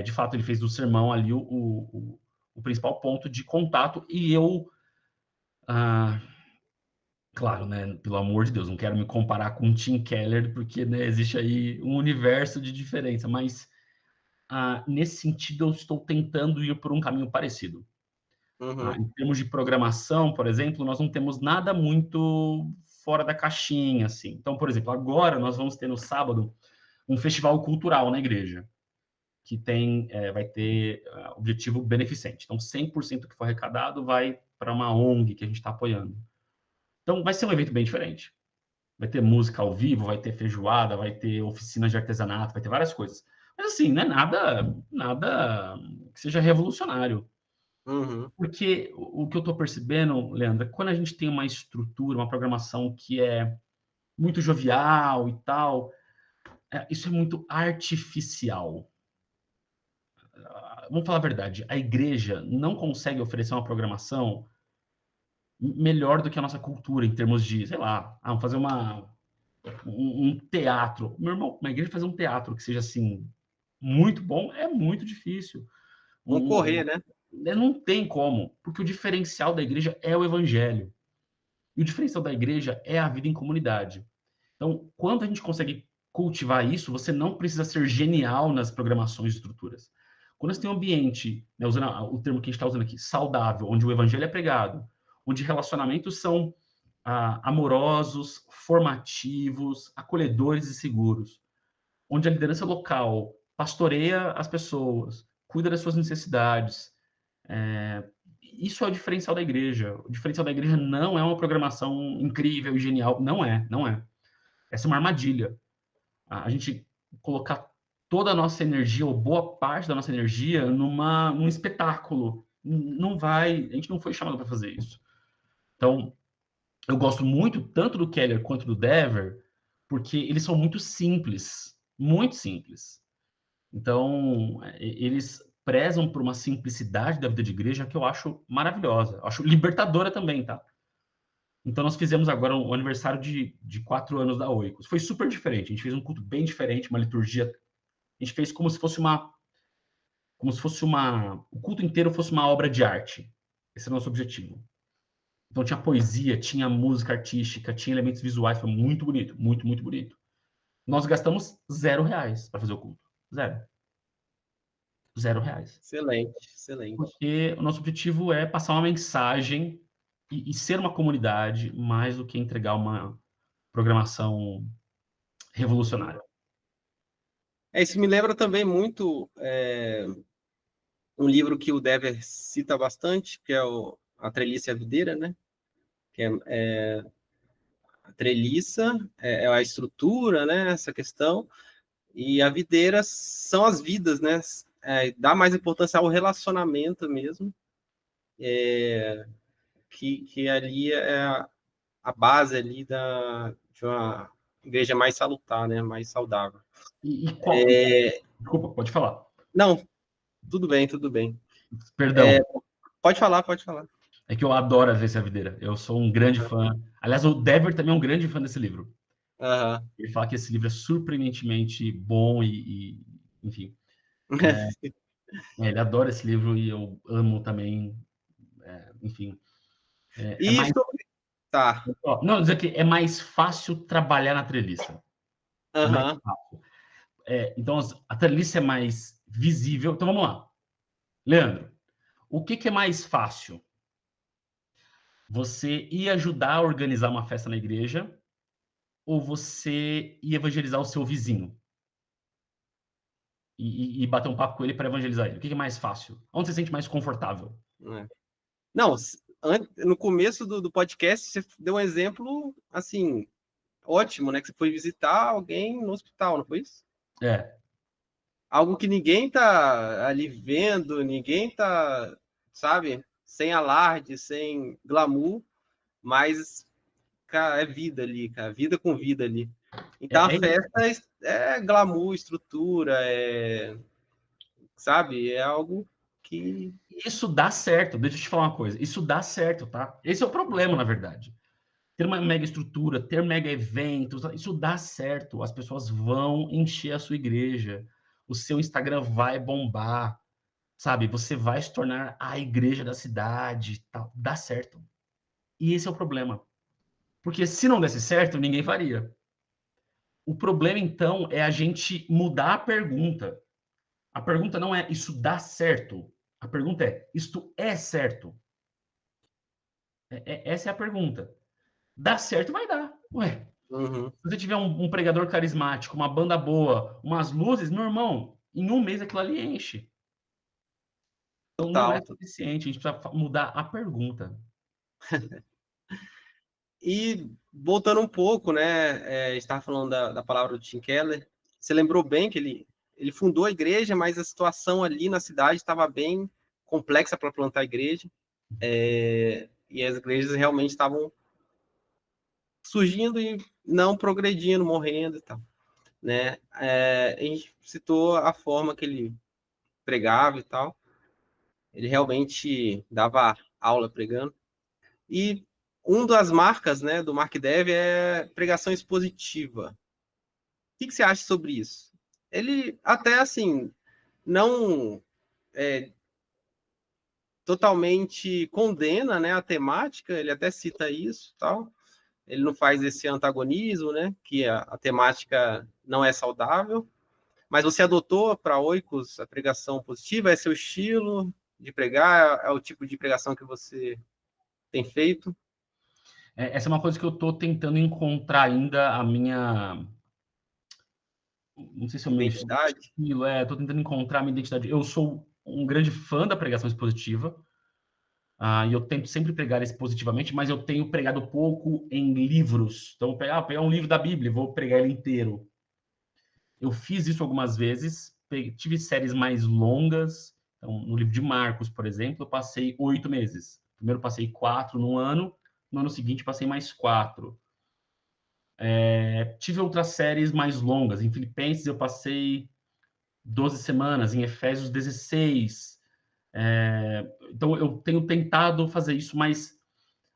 de fato, ele fez do sermão ali o principal ponto de contato, e eu, claro, né, pelo amor de Deus, não quero me comparar com o Tim Keller, porque, né, existe aí um universo de diferença, mas nesse sentido eu estou tentando ir por um caminho parecido. Em termos de programação, por exemplo, nós não temos nada muito fora da caixinha, assim. Então, por exemplo, agora nós vamos ter no sábado um festival cultural na igreja, que vai ter objetivo beneficente. Então, 100% que for arrecadado vai para uma ONG que a gente está apoiando. Então, vai ser um evento bem diferente. Vai ter música ao vivo, vai ter feijoada, vai ter oficinas de artesanato, vai ter várias coisas. Mas, assim, não é nada que seja revolucionário. Porque o que eu estou percebendo, Leandro, quando a gente tem uma estrutura, uma programação que é muito jovial e tal, isso é muito artificial. Vamos falar a verdade, a igreja não consegue oferecer uma programação melhor do que a nossa cultura, em termos de, sei lá, vamos fazer um teatro. Meu irmão, uma igreja fazer um teatro que seja, assim, muito bom, é muito difícil. Vamos correr, né? Não tem como, porque o diferencial da igreja é o evangelho. E o diferencial da igreja é a vida em comunidade. Então, quando a gente consegue cultivar isso, você não precisa ser genial nas programações e estruturas. Quando você tem um ambiente, né, usando o termo que a gente está usando aqui, saudável, onde o evangelho é pregado, onde relacionamentos são amorosos, formativos, acolhedores e seguros, onde a liderança local pastoreia as pessoas, cuida das suas necessidades, isso é o diferencial da igreja. O diferencial da igreja não é uma programação incrível e genial. Não é. Essa é uma armadilha. A gente colocar toda a nossa energia, ou boa parte da nossa energia, num espetáculo. Não vai. A gente não foi chamado para fazer isso. Então, eu gosto muito tanto do Keller quanto do Dever, porque eles são muito simples. Muito simples. Então, eles prezam por uma simplicidade da vida de igreja que eu acho maravilhosa. Eu acho libertadora também, tá? Então, nós fizemos agora o aniversário de 4 anos da Oikos. Foi super diferente. A gente fez um culto bem diferente, uma liturgia. A gente fez como se fosse o culto inteiro fosse uma obra de arte. Esse é o nosso objetivo. Então, tinha poesia, tinha música artística, tinha elementos visuais. Foi muito bonito, muito, muito bonito. Nós gastamos R$ 0 para fazer o culto. Zero. R$ 0. Excelente, excelente. Porque o nosso objetivo é passar uma mensagem e ser uma comunidade mais do que entregar uma programação revolucionária. Isso me lembra também muito um livro que o Dever cita bastante, que é A Treliça e a Videira, né? Que a treliça é a estrutura, né? Essa questão, e a videira são as vidas, né? Dá mais importância ao relacionamento mesmo, que ali é a base ali de uma igreja mais salutar, né? Mais saudável. E qual... Desculpa, pode falar. Não, tudo bem, tudo bem. Perdão. Pode falar, pode falar. É que eu adoro a Treliça e a Videira. Eu sou um grande fã. Aliás, o Dever também é um grande fã desse livro. Uhum. Ele fala que esse livro é surpreendentemente bom enfim. Ele adora esse livro e eu amo também. Enfim. E mais... Tá. Não, dizer que é mais fácil trabalhar na treliça. É mais fácil. Então, a treliça é mais visível. Então, vamos lá. Leandro, o que é mais fácil? Você ir ajudar a organizar uma festa na igreja ou você ir evangelizar o seu vizinho? E bater um papo com ele para evangelizar ele? O que é mais fácil? Onde você se sente mais confortável? Não, no começo do podcast, você deu um exemplo, assim, ótimo, né? Que você foi visitar alguém no hospital, não foi isso? Algo que ninguém tá ali vendo, ninguém tá, sabe? Sem alarde, sem glamour, mas, cara, é vida ali, cara. Vida com vida ali. Então, a festa é glamour, estrutura, sabe? É algo que... Isso dá certo. Deixa eu te falar uma coisa. Isso dá certo, tá? Esse é o problema, na verdade. Ter uma mega estrutura, ter mega eventos, isso dá certo. As pessoas vão encher a sua igreja. O seu Instagram vai bombar, sabe? Você vai se tornar a igreja da cidade, tal. Dá certo. E esse é o problema. Porque se não desse certo, ninguém faria. O problema, então, é a gente mudar a pergunta. A pergunta não é isso dá certo. A pergunta é isto é certo. Essa é a pergunta. Dá certo, vai dar. Ué, se você tiver um pregador carismático, uma banda boa, umas luzes, meu irmão, em um mês aquilo ali enche. Então não é suficiente, a gente precisa mudar a pergunta. E voltando um pouco, né? A gente estava falando da palavra do Tim Keller. Você lembrou bem que ele fundou a igreja, mas a situação ali na cidade estava bem complexa para plantar a igreja. E as igrejas realmente estavam surgindo e não progredindo, morrendo e tal, né? A gente citou a forma que ele pregava e tal. Ele realmente dava aula pregando. E uma das marcas, né, do Mark Dev é pregação expositiva. O que você acha sobre isso? Ele até, assim, não totalmente condena, né, a temática, ele até cita isso, tal. Ele não faz esse antagonismo, né, que a temática não é saudável. Mas você adotou para Oikos a pregação positiva? É seu estilo de pregar? É o tipo de pregação que você tem feito? Essa é uma coisa que eu estou tentando encontrar ainda a minha... Não sei se é o meu estilo, estou tentando encontrar a minha identidade. Eu sou um grande fã da pregação expositiva, e eu tento sempre pregar expositivamente, mas eu tenho pregado pouco em livros. Então, vou pegar um livro da Bíblia, vou pregar ele inteiro. Eu fiz isso algumas vezes, tive séries mais longas. Então, no livro de Marcos, por exemplo, eu passei 8 meses. Primeiro passei 4 no ano seguinte passei mais 4. Tive outras séries mais longas. Em Filipenses eu passei 12 semanas, em Efésios 16. Então eu tenho tentado fazer isso, mas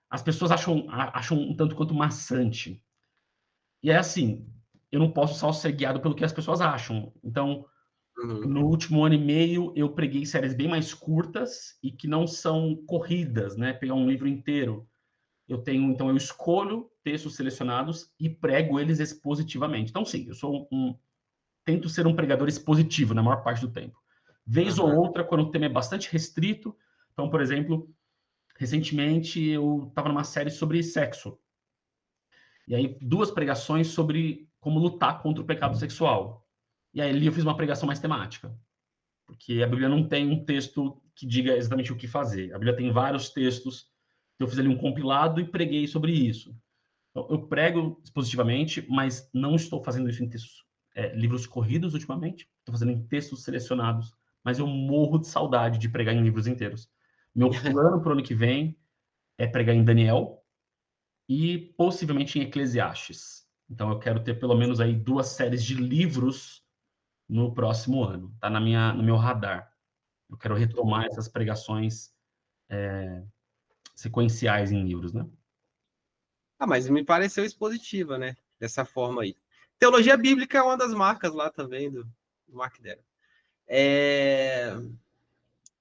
as pessoas acham um tanto quanto maçante. E é assim, eu não posso só ser guiado pelo que as pessoas acham. Então, no último ano e meio, eu preguei séries bem mais curtas e que não são corridas, né? Pegar um livro inteiro. Então eu escolho textos selecionados e prego eles expositivamente. Então, sim, tento ser um pregador expositivo na maior parte do tempo. Vez ou outra, quando o tema é bastante restrito. Então, por exemplo, recentemente eu estava numa série sobre sexo. E aí, 2 pregações sobre como lutar contra o pecado sexual. E aí, ali eu fiz uma pregação mais temática. Porque a Bíblia não tem um texto que diga exatamente o que fazer. A Bíblia tem vários textos. Eu fiz ali um compilado e preguei sobre isso. Então, eu prego expositivamente, mas não estou fazendo isso em textos, livros corridos ultimamente. Estou fazendo em textos selecionados. Mas eu morro de saudade de pregar em livros inteiros. Meu plano para o ano que vem é pregar em Daniel e possivelmente em Eclesiastes. Então eu quero ter pelo menos aí 2 séries de livros no próximo ano. Está no meu radar. Eu quero retomar essas pregações sequenciais em livros, né? Mas me pareceu expositiva, né? Dessa forma aí. Teologia bíblica é uma das marcas lá também do Mark Dever.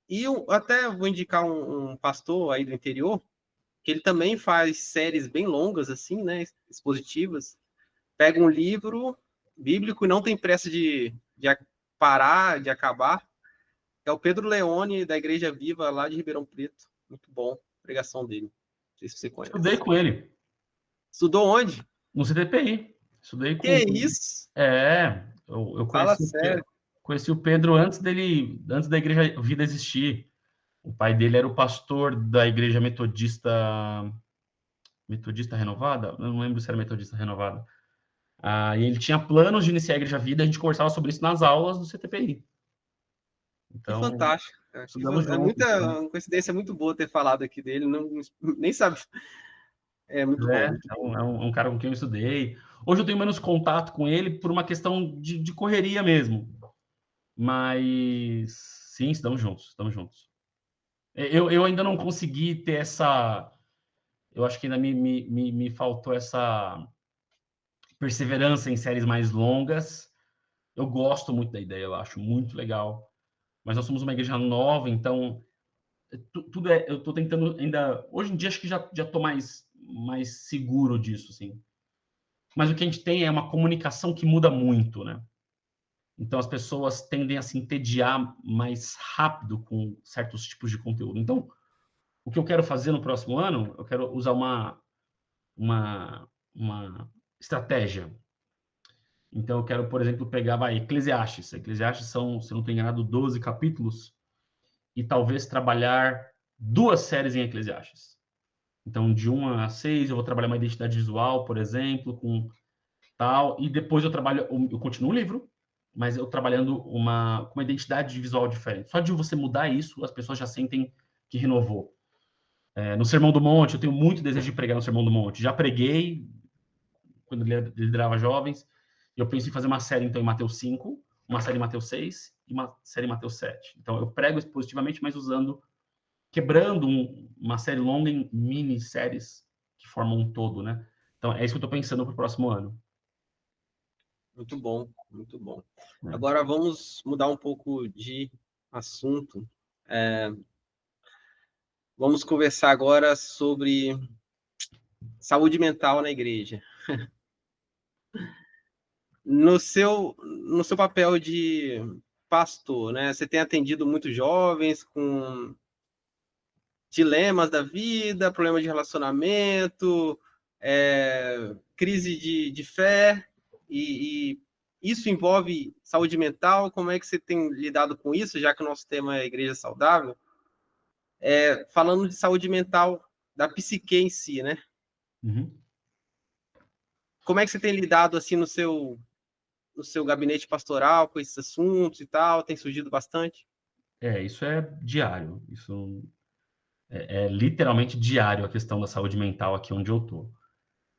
E eu até vou indicar um pastor aí do interior, que ele também faz séries bem longas, assim, né? Expositivas. Pega um livro bíblico e não tem pressa de parar, de acabar. É o Pedro Leone, da Igreja Viva, lá de Ribeirão Preto. Muito bom a pregação dele. Não sei se você conhece. Estudei com ele. Estudou onde? No CTPI. Estudei com... Que isso? Eu Fala sério. conheci o Pedro antes da Igreja Vida existir. O pai dele era o pastor da Igreja Metodista Renovada? Eu não lembro se era Metodista Renovada. E ele tinha planos de iniciar a Igreja Vida, a gente conversava sobre isso nas aulas do CTPI. Que Então, fantástico. estudamos É juntos. uma coincidência muito boa ter falado aqui dele. Não, nem sabe. É muito bom. Muito bom. Um cara com quem eu estudei. Hoje eu tenho menos contato com ele por uma questão de correria mesmo. Mas, sim, estamos juntos. Eu ainda não consegui ter essa... Eu acho que ainda me faltou essa perseverança em séries mais longas. Eu gosto muito da ideia, eu acho muito legal. Mas nós somos uma igreja nova, então tudo eu estou tentando ainda... Hoje em dia acho que já estou mais seguro disso, assim. Mas o que a gente tem é uma comunicação que muda muito, né? Então as pessoas tendem a se entediar mais rápido com certos tipos de conteúdo. Então, o que eu quero fazer no próximo ano, eu quero usar uma estratégia. Então, eu quero, por exemplo, pegar, Eclesiastes. Eclesiastes são, se não estou enganado, 12 capítulos, e talvez trabalhar 2 séries em Eclesiastes. Então, de 1 a 6, eu vou trabalhar uma identidade visual, por exemplo, com tal, e depois eu continuo o livro, mas eu trabalhando uma identidade visual diferente. Só de você mudar isso, as pessoas já sentem que renovou. No Sermão do Monte, eu tenho muito desejo de pregar no Sermão do Monte. Já preguei quando liderava jovens. Eu penso em fazer uma série, então, em Mateus 5, uma série em Mateus 6 e uma série em Mateus 7. Então, eu prego positivamente, mas quebrando uma série longa em mini-séries que formam um todo, né? Então, é isso que eu estou pensando para o próximo ano. Muito bom, muito bom. É. Agora vamos mudar um pouco de assunto. Vamos conversar agora sobre saúde mental na igreja. No seu papel de pastor, né? Você tem atendido muitos jovens com dilemas da vida, problema de relacionamento, crise de fé, e isso envolve saúde mental. Como é que você tem lidado com isso, já que o nosso tema é igreja saudável? Falando de saúde mental da psique em si, né? Uhum. Como é que você tem lidado assim no seu gabinete pastoral com esses assuntos e tal? Tem surgido bastante? Isso é diário. Isso é literalmente diário, a questão da saúde mental aqui onde eu estou.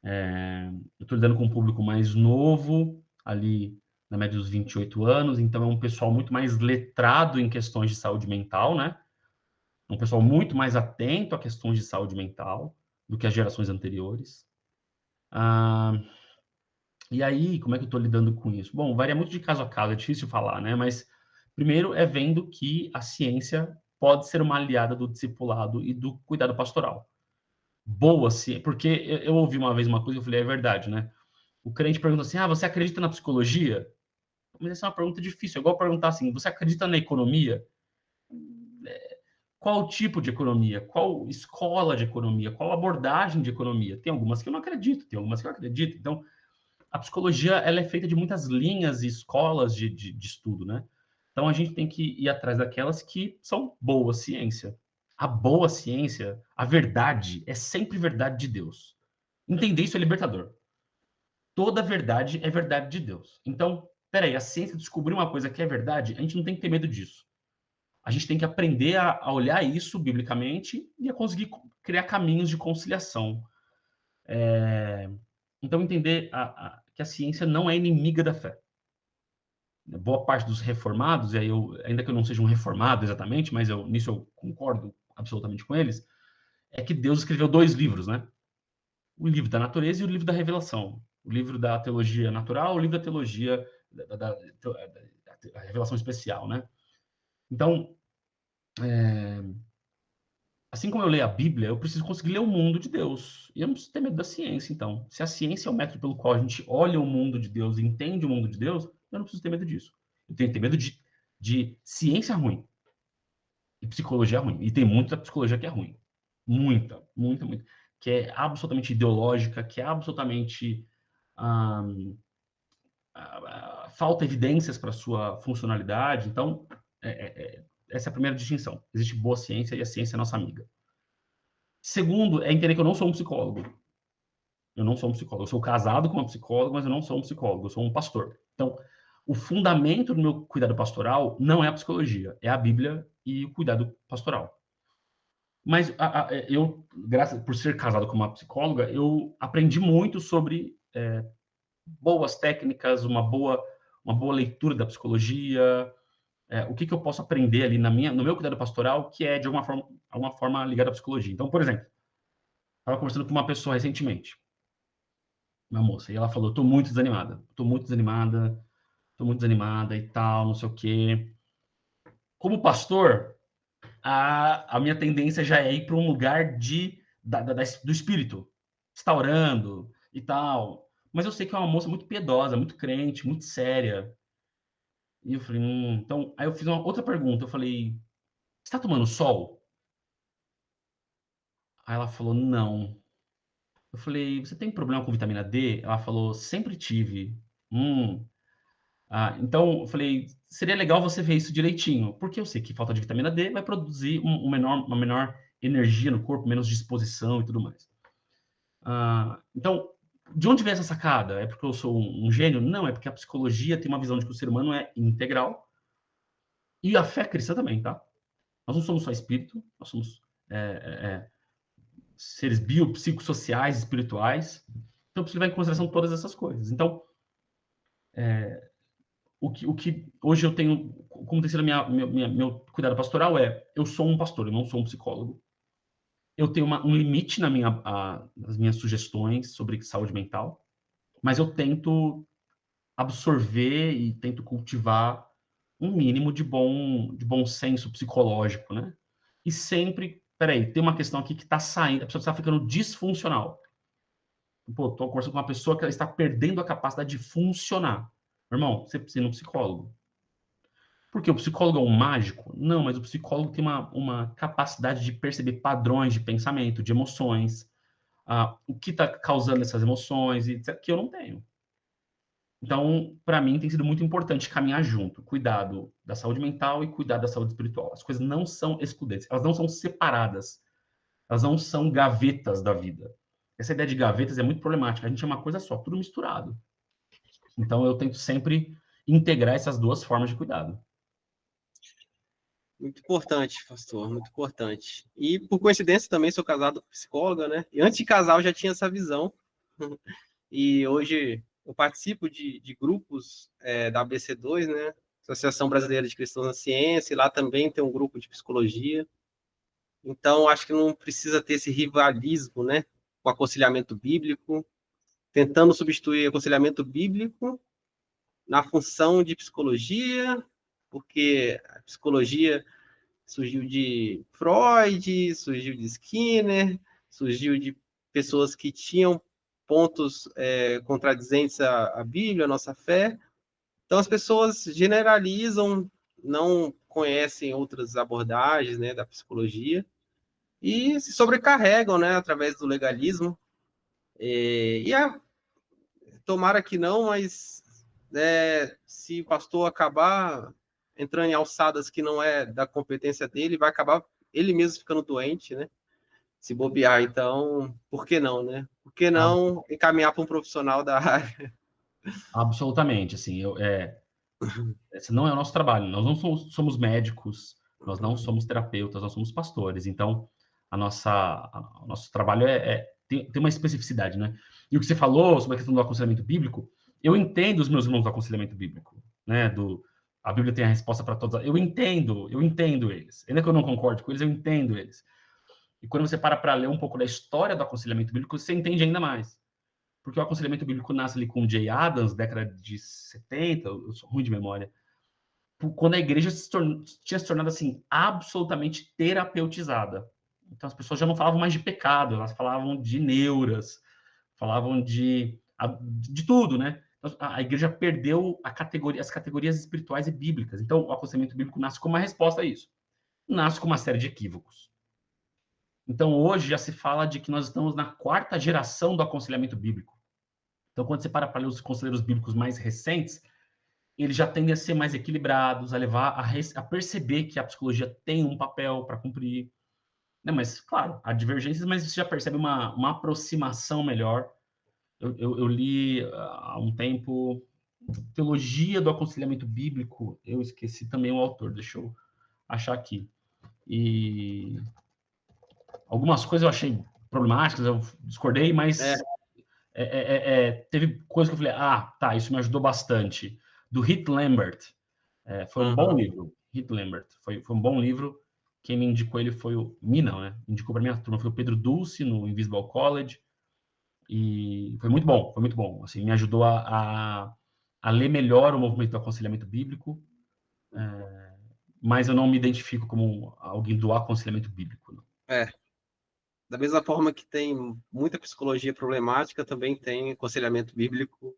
Eu estou lidando com um público mais novo, ali na média dos 28 anos, então é um pessoal muito mais letrado em questões de saúde mental, né? Um pessoal muito mais atento a questões de saúde mental do que as gerações anteriores. E aí, como é que eu estou lidando com isso? Bom, varia muito de caso a caso, é difícil falar, né? Mas primeiro é vendo que a ciência pode ser uma aliada do discipulado e do cuidado pastoral. boa ciência, porque eu ouvi uma vez uma coisa e eu falei, é verdade, né? O crente pergunta assim, você acredita na psicologia? Mas essa é uma pergunta difícil, é igual perguntar assim, você acredita na economia? Qual tipo de economia? Qual escola de economia? Qual abordagem de economia? Tem algumas que eu não acredito, tem algumas que eu acredito. Então, a psicologia ela é feita de muitas linhas e escolas de estudo, né? Então, a gente tem que ir atrás daquelas que são boa ciência. A boa ciência, a verdade, é sempre verdade de Deus. Entender isso é libertador. Toda verdade é verdade de Deus. Então, peraí, a ciência descobriu uma coisa que é verdade, a gente não tem que ter medo disso. A gente tem que aprender a olhar isso biblicamente e a conseguir criar caminhos de conciliação. Então, entender que a ciência não é inimiga da fé. Boa parte dos reformados, e aí ainda que eu não seja um reformado exatamente, mas nisso eu concordo absolutamente com eles, é que Deus escreveu 2 livros, né? O livro da natureza e o livro da revelação. O livro da teologia natural, o livro da teologia da revelação especial, né? Então, assim como eu leio a Bíblia, eu preciso conseguir ler o mundo de Deus. E eu não preciso ter medo da ciência, então. Se a ciência é o método pelo qual a gente olha o mundo de Deus e entende o mundo de Deus, eu não preciso ter medo disso. Eu tenho que ter medo de ciência ruim e psicologia ruim. E tem muita psicologia que é ruim. Muita, muita, muita. Que é absolutamente ideológica, que é absolutamente falta evidências para sua funcionalidade. Então, essa é a primeira distinção. Existe boa ciência e a ciência é nossa amiga. Segundo, é entender que eu não sou um psicólogo. Eu não sou um psicólogo. Eu sou casado com uma psicóloga, mas eu não sou um psicólogo. Eu sou um pastor. Então, o fundamento do meu cuidado pastoral não é a psicologia, é a Bíblia e o cuidado pastoral. Mas eu, graças por ser casado com uma psicóloga, eu aprendi muito sobre boas técnicas, uma boa leitura da psicologia, o que eu posso aprender ali no meu cuidado pastoral, que é de alguma forma ligado à psicologia. Então, por exemplo, estava conversando com uma pessoa recentemente, uma moça, e ela falou: "Tô muito desanimada, e tal, não sei o quê". Como pastor, a minha tendência já é ir para um lugar do espírito, está orando e tal. Mas eu sei que é uma moça muito piedosa, muito crente, muito séria. E eu falei, então, aí eu fiz uma outra pergunta. Eu falei, você está tomando sol? Aí ela falou, não. Eu falei, você tem problema com vitamina D? Ela falou, sempre tive. Então, eu falei, seria legal você ver isso direitinho, porque eu sei que falta de vitamina D vai produzir uma menor energia no corpo, menos disposição e tudo mais. Então, de onde vem essa sacada? É porque eu sou um gênio? Não, é porque a psicologia tem uma visão de que o ser humano é integral e a fé cristã também, tá? Nós não somos só espírito, nós somos seres biopsicossociais, espirituais. Então, eu preciso levar em consideração todas essas coisas. Então, o que hoje eu tenho, como tem sido meu cuidado pastoral eu sou um pastor, eu não sou um psicólogo. Eu tenho um limite nas minhas sugestões sobre saúde mental, mas eu tento absorver e tento cultivar um mínimo de bom senso psicológico, né? E sempre, peraí, tem uma questão aqui que está saindo, a pessoa está ficando disfuncional. Pô, estou conversando com uma pessoa que ela está perdendo a capacidade de funcionar. Meu irmão, você precisa ir no psicólogo. Porque o psicólogo é um mágico? Não, mas o psicólogo tem uma capacidade de perceber padrões de pensamento, de emoções, o que está causando essas emoções, que eu não tenho. Então, para mim, tem sido muito importante caminhar junto. Cuidado da saúde mental e cuidado da saúde espiritual. As coisas não são excludentes, elas não são separadas, elas não são gavetas da vida. Essa ideia de gavetas é muito problemática. A gente é uma coisa só, tudo misturado. Então, eu tento sempre integrar essas duas formas de cuidado. Muito importante, pastor, muito importante. E, por coincidência, também sou casado com psicóloga, né? E antes de casar, eu já tinha essa visão. E hoje eu participo de grupos da ABC2, né? Associação Brasileira de Cristãos na Ciência, e lá também tem um grupo de psicologia. Então, acho que não precisa ter esse rivalismo, né? Com o aconselhamento bíblico, tentando substituir o aconselhamento bíblico na função de psicologia, porque a psicologia surgiu de Freud, surgiu de Skinner, surgiu de pessoas que tinham pontos contradizentes à Bíblia, à nossa fé. Então, as pessoas generalizam, não conhecem outras abordagens, né, da psicologia e se sobrecarregam, né, através do legalismo. Tomara que não, mas se o pastor acabar entrando em alçadas que não é da competência dele, vai acabar ele mesmo ficando doente, né? Se bobear, então, por que não, né? Por que não encaminhar para um profissional da área? Absolutamente, assim, esse não é o nosso trabalho. Nós não somos médicos, nós não somos terapeutas, nós somos pastores. Então, o nosso trabalho tem uma especificidade, né? E o que você falou sobre a questão do aconselhamento bíblico, eu entendo os meus irmãos do aconselhamento bíblico, né? A Bíblia tem a resposta para todas. Eu entendo eles. Ainda que eu não concorde com eles, eu entendo eles. E quando você para ler um pouco da história do aconselhamento bíblico, você entende ainda mais. Porque o aconselhamento bíblico nasce ali com Jay Adams, década de 70, eu sou ruim de memória, quando a igreja tinha se tornado assim absolutamente terapeutizada. Então as pessoas já não falavam mais de pecado, elas falavam de neuras, falavam de tudo, né? Então, a igreja perdeu as categorias espirituais e bíblicas. Então o aconselhamento bíblico nasce como uma resposta a isso. Nasce com uma série de equívocos. Então hoje já se fala de que nós estamos na 4ª geração do aconselhamento bíblico. Então quando você para ler os conselheiros bíblicos mais recentes, eles já tendem a ser mais equilibrados, a levar a perceber que a psicologia tem um papel para cumprir. Né? Mas, claro, há divergências, mas você já percebe uma aproximação melhor. Eu li há um tempo Teologia do Aconselhamento Bíblico, eu esqueci também o autor, deixa eu achar aqui. E algumas coisas eu achei problemáticas, eu discordei, mas teve coisas que eu falei, tá, isso me ajudou bastante. Do Heath Lambert, foi um bom livro. Heath Lambert, foi um bom livro. Quem me indicou ele foi não, né? Indicou para minha turma foi o Pedro Dulce, no Invisible College. E foi muito bom, foi muito bom. Assim, me ajudou a ler melhor o movimento do aconselhamento bíblico, mas eu não me identifico como alguém do aconselhamento bíblico. Não. Da mesma forma que tem muita psicologia problemática, também tem aconselhamento bíblico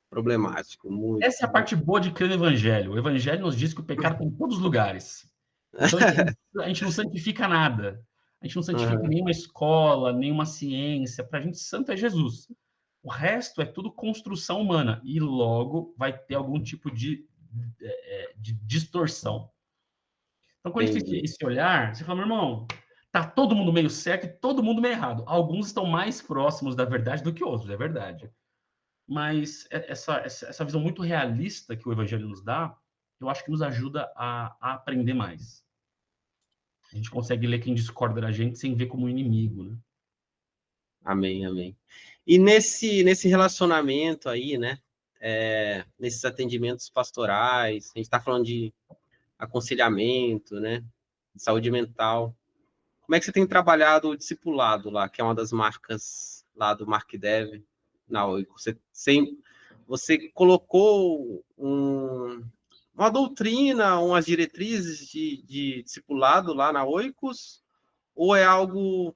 problemático. Muito. Essa é a parte boa de crer no Evangelho. O Evangelho nos diz que o pecado está em todos os lugares. Então, a gente não santifica nada. A gente não santifica nenhuma escola, nenhuma ciência. Para a gente, santo é Jesus. O resto é tudo construção humana. E logo vai ter algum tipo de distorção. Então, quando a gente tem esse olhar, você fala, meu irmão, tá todo mundo meio certo e todo mundo meio errado. Alguns estão mais próximos da verdade do que outros, é verdade. Mas essa visão muito realista que o Evangelho nos dá, eu acho que nos ajuda a aprender mais. A gente consegue ler quem discorda da gente sem ver como inimigo, né? Amém, amém. E nesse relacionamento aí, né? Nesses atendimentos pastorais, a gente está falando de aconselhamento, né? De saúde mental. Como é que você tem trabalhado o discipulado lá, que é uma das marcas lá do Mark Dev? Não, você colocou uma doutrina, umas diretrizes de discipulado lá na Oikos, ou é algo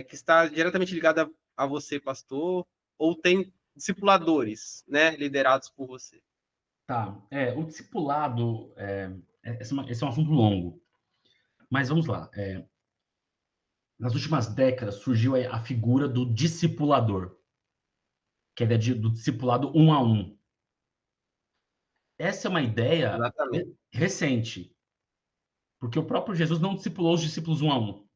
que está diretamente ligado a você, pastor, ou tem discipuladores, né, liderados por você? Tá, o discipulado, esse é um assunto longo, mas vamos lá. Nas últimas décadas surgiu a figura do discipulador, que é do discipulado 1 a 1. Essa é uma ideia recente, porque o próprio Jesus não discipulou os discípulos 1 a 1.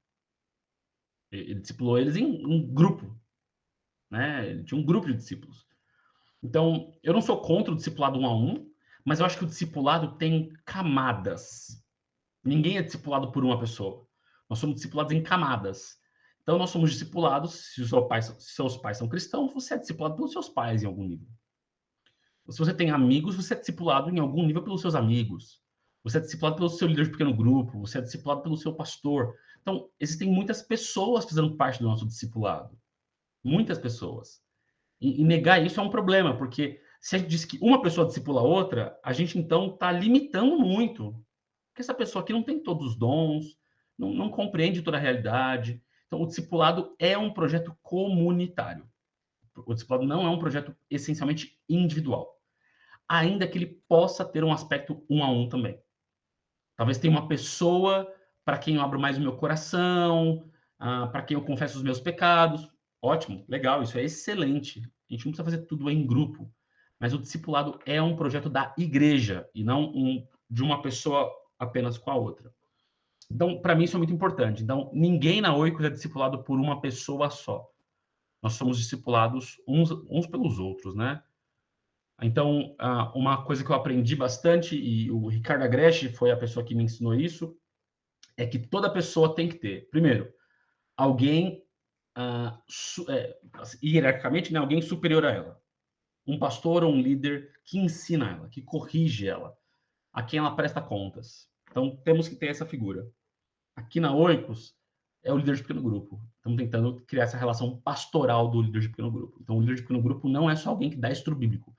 Ele discipulou eles em grupo, né? Ele tinha um grupo de discípulos. Então, eu não sou contra o discipulado 1 a 1, mas eu acho que o discipulado tem camadas. Ninguém é discipulado por uma pessoa. Nós somos discipulados em camadas. Então, nós somos discipulados, se seus pais são cristãos, você é discipulado pelos seus pais em algum nível. Se você tem amigos, você é discipulado em algum nível pelos seus amigos. Você é discipulado pelo seu líder de pequeno grupo, você é discipulado pelo seu pastor. Então, existem muitas pessoas fazendo parte do nosso discipulado. Muitas pessoas. E negar isso é um problema, porque se a gente diz que uma pessoa discipula a outra, a gente então está limitando muito. Porque essa pessoa aqui não tem todos os dons, não compreende toda a realidade. Então, o discipulado é um projeto comunitário. O discipulado não é um projeto essencialmente individual, ainda que ele possa ter um aspecto um a um também. Talvez tenha uma pessoa para quem eu abro mais o meu coração, para quem eu confesso os meus pecados. Ótimo, legal, isso é excelente. A gente não precisa fazer tudo em grupo, mas o discipulado é um projeto da igreja e não de uma pessoa apenas com a outra. Então, para mim, isso é muito importante. Então, ninguém na Oikos é discipulado por uma pessoa só. Nós somos discipulados uns pelos outros, né? Então, uma coisa que eu aprendi bastante, e o Ricardo Agreste foi a pessoa que me ensinou isso, é que toda pessoa tem que ter, primeiro, alguém, hierarquicamente, né, alguém superior a ela. Um pastor ou um líder que ensina ela, que corrige ela, a quem ela presta contas. Então, temos que ter essa figura. Aqui na Oikos, é o líder de pequeno grupo. Estamos tentando criar essa relação pastoral do líder de pequeno grupo. Então, o líder de pequeno grupo não é só alguém que dá estudo bíblico,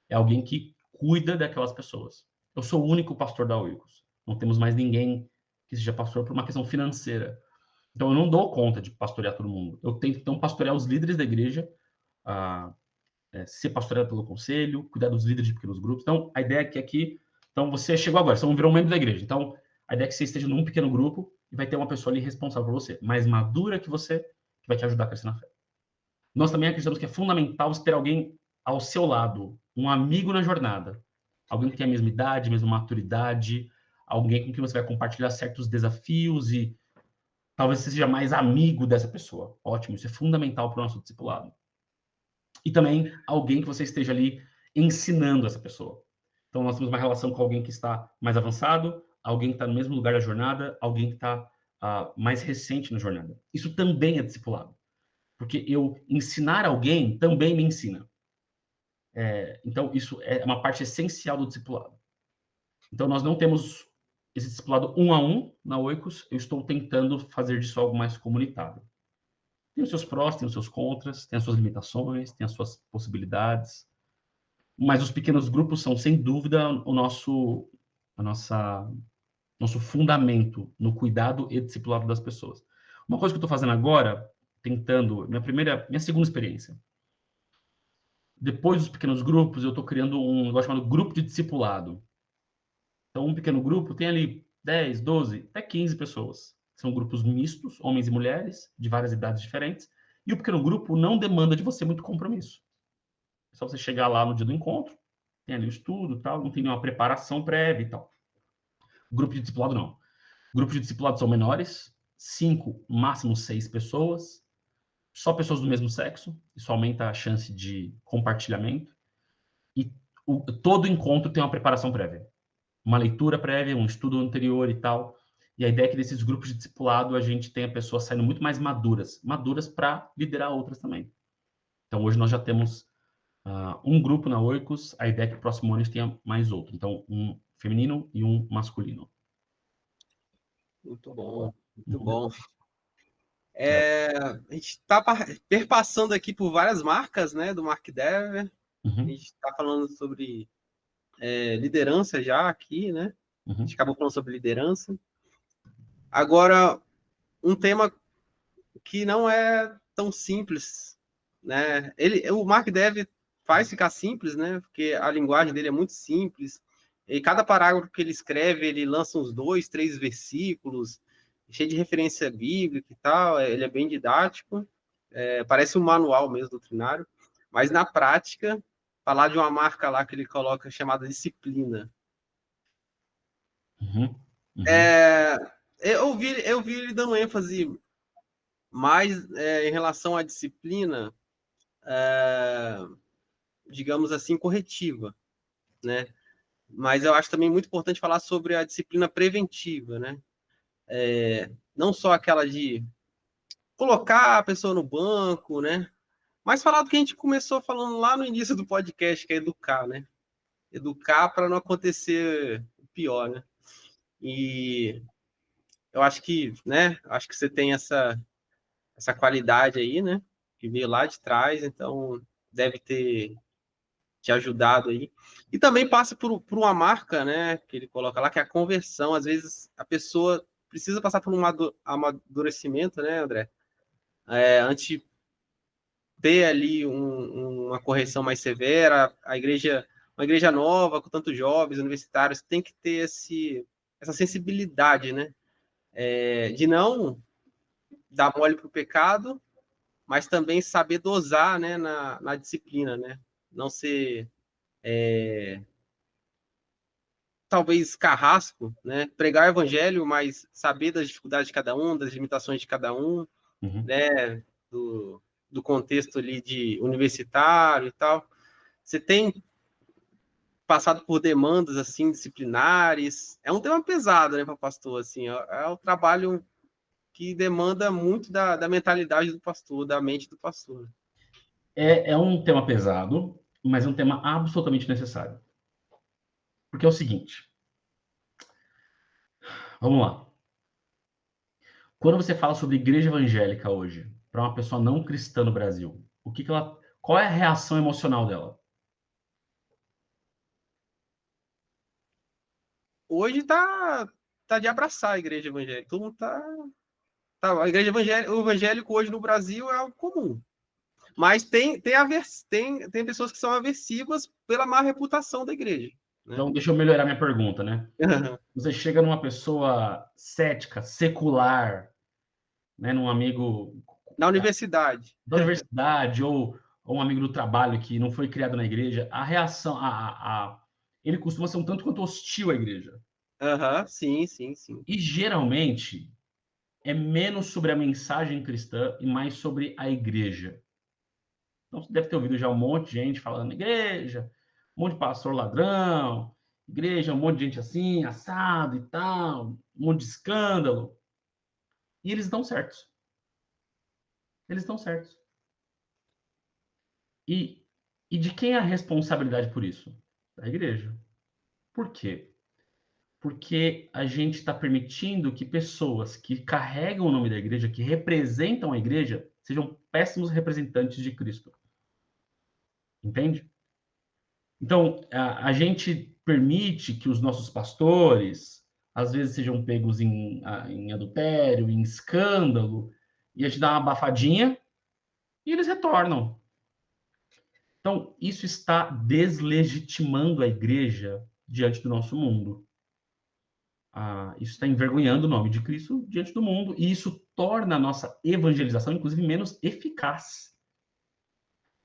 é alguém que cuida daquelas pessoas. Eu sou o único pastor da Oikos. Não temos mais ninguém que seja pastor por uma questão financeira. Então, eu não dou conta de pastorear todo mundo. Eu tento, então, pastorear os líderes da igreja, ser pastoreado pelo conselho, cuidar dos líderes de pequenos grupos. Então, a ideia é que aqui... Então, você chegou agora, você virou um membro da igreja. Então, a ideia é que você esteja num pequeno grupo e vai ter uma pessoa ali responsável por você, mais madura que você, que vai te ajudar a crescer na fé. Nós também acreditamos que é fundamental você ter alguém ao seu lado, um amigo na jornada, alguém que tem a mesma idade, a mesma maturidade, alguém com quem você vai compartilhar certos desafios e talvez você seja mais amigo dessa pessoa. Ótimo, isso é fundamental para o nosso discipulado. E também alguém que você esteja ali ensinando essa pessoa. Então, nós temos uma relação com alguém que está mais avançado, alguém que está no mesmo lugar da jornada, alguém que está mais recente na jornada. Isso também é discipulado. Porque eu ensinar alguém também me ensina. Então, isso é uma parte essencial do discipulado. Então, nós não temos esse discipulado um a um na Oikos, eu estou tentando fazer disso algo mais comunitário. Tem os seus prós, tem os seus contras, tem as suas limitações, tem as suas possibilidades, mas os pequenos grupos são, sem dúvida, nosso fundamento no cuidado e discipulado das pessoas. Uma coisa que eu estou fazendo agora, tentando, minha segunda experiência. Depois dos pequenos grupos, eu estou criando um negócio chamado grupo de discipulado. Então, um pequeno grupo tem ali 10, 12, até 15 pessoas. São grupos mistos, homens e mulheres, de várias idades diferentes. E o pequeno grupo não demanda de você muito compromisso. É só você chegar lá no dia do encontro, tem ali o estudo, tal, não tem nenhuma preparação prévia e tal. Grupo de discipulado, não. Grupo de discipulado são menores, 5, máximo 6 pessoas, só pessoas do mesmo sexo, isso aumenta a chance de compartilhamento. E todo encontro tem uma preparação prévia. Uma leitura prévia, um estudo anterior e tal. E a ideia é que desses grupos de discipulado a gente tenha pessoas saindo muito mais maduras para liderar outras também. Então, hoje nós já temos um grupo na Oikos, a ideia é que o próximo ano a gente tenha mais outro. Então, um feminino e um masculino. Muito bom, muito bom. A gente está perpassando aqui por várias marcas, né, do Mark Dever. A gente está falando sobre liderança já aqui, né? A gente acabou falando sobre liderança. Agora, um tema que não é tão simples, né? O Mark Dever faz ficar simples, né? Porque a linguagem dele é muito simples. E cada parágrafo que ele escreve, ele lança uns 2, 3 versículos, cheio de referência bíblica e tal. Ele é bem didático, parece um manual mesmo doutrinário, mas na prática, falar de uma marca lá que ele coloca chamada disciplina. Eu vi ele dando ênfase mais em relação à disciplina, digamos assim, corretiva, né? Mas eu acho também muito importante falar sobre a disciplina preventiva, né? Não só aquela de colocar a pessoa no banco, né? Mas falar do que a gente começou falando lá no início do podcast, que é educar, né? Educar para não acontecer o pior, né? E eu acho que, né? Acho que você tem essa qualidade aí, né? Que veio lá de trás, então deve ter te ajudado aí. E também passa por uma marca, né? Que ele coloca lá, que é a conversão. Às vezes a pessoa precisa passar por um amadurecimento, né, André? antes de ter ali uma correção mais severa, uma igreja nova, com tantos jovens, universitários, tem que ter essa sensibilidade, né? De não dar mole para o pecado, mas também saber dosar, né, na disciplina, né? Não ser talvez carrasco, né? Pregar o evangelho, mas saber das dificuldades de cada um, das limitações de cada um, né? Do contexto ali de universitário e tal. Você tem passado por demandas assim disciplinares? É um tema pesado, né, para pastor, assim, é um trabalho que demanda muito da mentalidade do pastor, da mente do pastor. É um tema pesado, mas é um tema absolutamente necessário. Porque é o seguinte, vamos lá. Quando você fala sobre igreja evangélica hoje, para uma pessoa não cristã no Brasil, qual é a reação emocional dela? Hoje tá de abraçar a igreja evangélica. Todo mundo a igreja evangélica, o evangélico hoje no Brasil é algo comum. Mas tem pessoas que são aversivas pela má reputação da igreja. Né? Então, deixa eu melhorar minha pergunta, né? Você chega numa pessoa cética, secular, né, num amigo na universidade, da universidade ou um amigo do trabalho que não foi criado na igreja, a reação, ele costuma ser um tanto quanto hostil à igreja. Sim. E geralmente é menos sobre a mensagem cristã e mais sobre a igreja. Então você deve ter ouvido já um monte de gente falando igreja, um monte de pastor ladrão, igreja, um monte de gente assim, assado e tal, um monte de escândalo. E eles dão certos. Eles dão certos. E de quem é a responsabilidade por isso? Da igreja. Por quê? Porque a gente está permitindo que pessoas que carregam o nome da igreja, que representam a igreja, sejam péssimos representantes de Cristo. Entende? Então, a gente permite que os nossos pastores, às vezes, sejam pegos em adultério, em escândalo, e a gente dá uma abafadinha e eles retornam. Então, isso está deslegitimando a igreja diante do nosso mundo. Isso está envergonhando o nome de Cristo diante do mundo, e isso torna a nossa evangelização, inclusive, menos eficaz.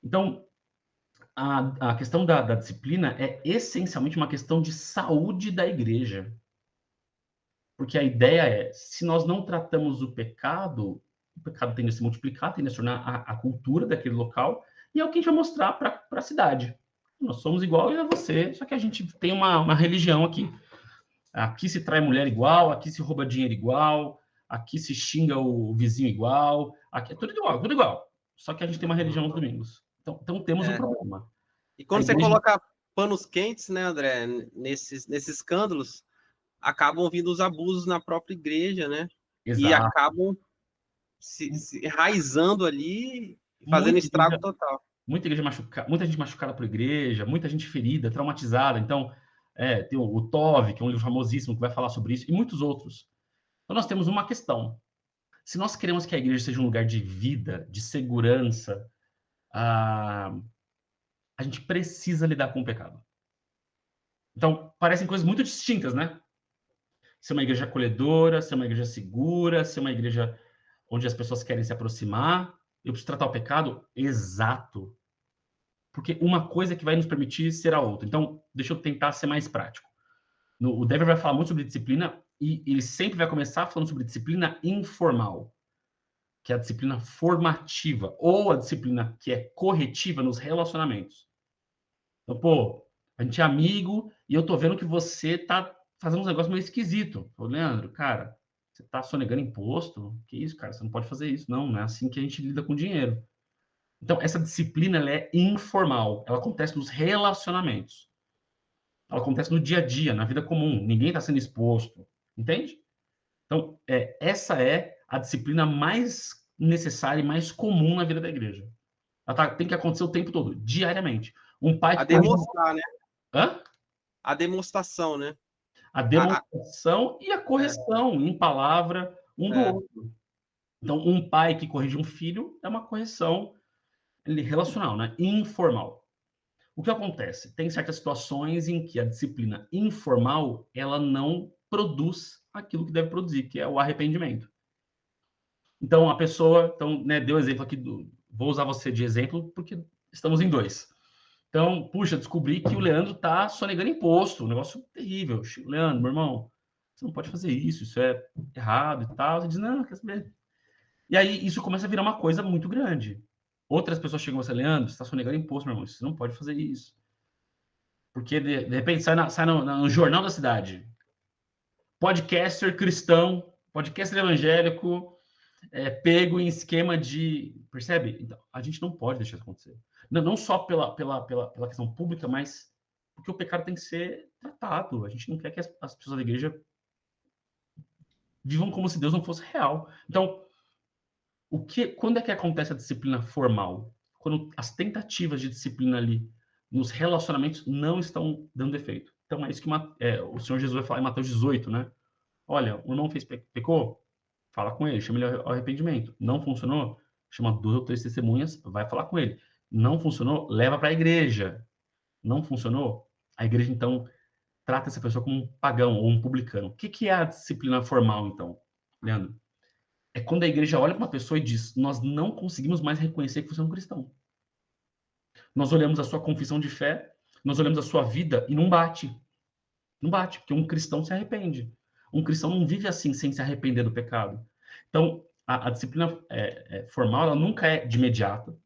Então, a questão da disciplina é essencialmente uma questão de saúde da igreja. Porque a ideia é, se nós não tratamos o pecado tende a se multiplicar, tende a se tornar a cultura daquele local, e é o que a gente vai mostrar para a cidade. Nós somos igual a você, só que a gente tem uma religião aqui. Aqui se trai mulher igual, aqui se rouba dinheiro igual, aqui se xinga o vizinho igual, aqui é tudo igual, tudo igual. Só que a gente tem uma religião aos domingos. Então temos um problema. E quando você coloca panos quentes, né, André, nesses escândalos, acabam vindo os abusos na própria igreja, né? Exato. E acabam se enraizando ali, fazendo estrago total. Muita gente machucada por igreja, muita gente ferida, traumatizada. Então, tem o Tove, que é um livro famosíssimo que vai falar sobre isso, e muitos outros. Então, nós temos uma questão. Se nós queremos que a igreja seja um lugar de vida, de segurança, a gente precisa lidar com o pecado. Então, parecem coisas muito distintas, né? Ser uma igreja acolhedora, ser uma igreja segura, ser uma igreja onde as pessoas querem se aproximar. Eu preciso tratar o pecado? Exato. Porque uma coisa que vai nos permitir ser a outra. Então, deixa eu tentar ser mais prático. O Dever vai falar muito sobre disciplina e ele sempre vai começar falando sobre disciplina informal, que é a disciplina formativa, ou a disciplina que é corretiva nos relacionamentos. Então, pô, a gente é amigo e eu tô vendo que você tá fazendo uns negócios meio esquisito. Ô, Leandro, cara, você tá sonegando imposto? Que isso, cara? Você não pode fazer isso. Não é assim que a gente lida com dinheiro. Então, essa disciplina ela é informal. Ela acontece nos relacionamentos. Ela acontece no dia a dia, na vida comum. Ninguém está sendo exposto. Entende? Então, essa é a disciplina mais necessária e mais comum na vida da igreja. Ela tem que acontecer o tempo todo, diariamente. Um pai que demonstrar, né? Hã? A demonstração, né? A demonstração e a correção em palavra do outro. Então, um pai que corrige um filho é uma correção relacional, né? Informal. O que acontece? Tem certas situações em que a disciplina informal ela não produz aquilo que deve produzir, que é o arrependimento. Então, a pessoa, então, né, deu exemplo aqui, vou usar você de exemplo, porque estamos em dois. Então, puxa, descobri que o Leandro tá sonegando imposto, um negócio terrível. Leandro, meu irmão, você não pode fazer isso é errado e tal. Você diz, não, quer saber? E aí, isso começa a virar uma coisa muito grande. Outras pessoas chegam e você, Leandro, você está sonegando imposto, meu irmão, você não pode fazer isso. Porque, de repente, sai no jornal da cidade. Podcaster cristão, podcaster evangélico, pego em esquema de... Percebe? Então, a gente não pode deixar isso acontecer. Não só pela questão pública, mas porque o pecado tem que ser tratado. A gente não quer que as pessoas da igreja vivam como se Deus não fosse real. Então, quando é que acontece a disciplina formal? Quando as tentativas de disciplina ali nos relacionamentos não estão dando efeito. Então, é isso que o Senhor Jesus vai falar em Mateus 18, né? Olha, o irmão pecou? Fala com ele, chama ele ao arrependimento. Não funcionou? Chama 2 ou 3 testemunhas, vai falar com ele. Não funcionou? Leva para a igreja. Não funcionou? A igreja, então, trata essa pessoa como um pagão ou um publicano. O que é a disciplina formal, então, Leandro? É quando a igreja olha para uma pessoa e diz: nós não conseguimos mais reconhecer que você é um cristão. Nós olhamos a sua confissão de fé, nós olhamos a sua vida e não bate. Não bate, porque um cristão se arrepende. Um cristão não vive assim, sem se arrepender do pecado. Então, a disciplina formal, ela nunca é de imediato,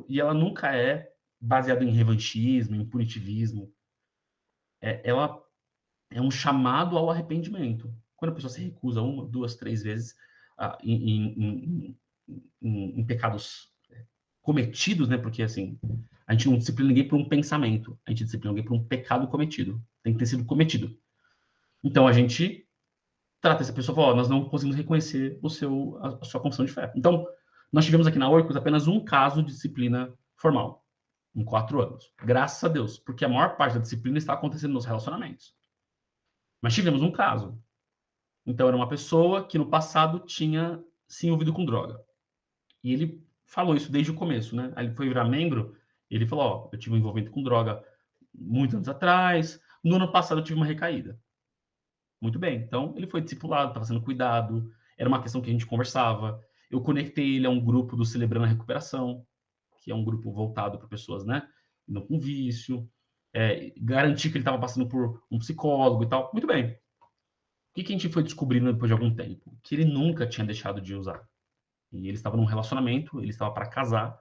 e ela nunca é baseada em revanchismo, em punitivismo. Ela é um chamado ao arrependimento. Quando a pessoa se recusa 1, 2, 3 vezes em pecados cometidos, né? Porque, assim, a gente não disciplina ninguém por um pensamento, a gente disciplina alguém por um pecado cometido. Tem que ter sido cometido. Então, a gente trata essa pessoa e fala, nós não conseguimos reconhecer a sua confissão de fé. Então, nós tivemos aqui na Oikos apenas um caso de disciplina formal, em 4 anos. Graças a Deus, porque a maior parte da disciplina está acontecendo nos relacionamentos. Mas tivemos um caso. Então, era uma pessoa que no passado tinha se envolvido com droga. E ele falou isso desde o começo, né? Aí ele foi virar membro, ele falou, ó, eu tive um envolvimento com droga muitos anos atrás, no ano passado eu tive uma recaída. Muito bem, então ele foi discipulado, estava sendo cuidado, era uma questão que a gente conversava. Eu conectei ele a um grupo do Celebrando a Recuperação, que é um grupo voltado para pessoas, né, não com vício, garanti que ele estava passando por um psicólogo e tal. Muito bem. O que a gente foi descobrindo depois de algum tempo? Que ele nunca tinha deixado de usar. E ele estava num relacionamento, ele estava para casar,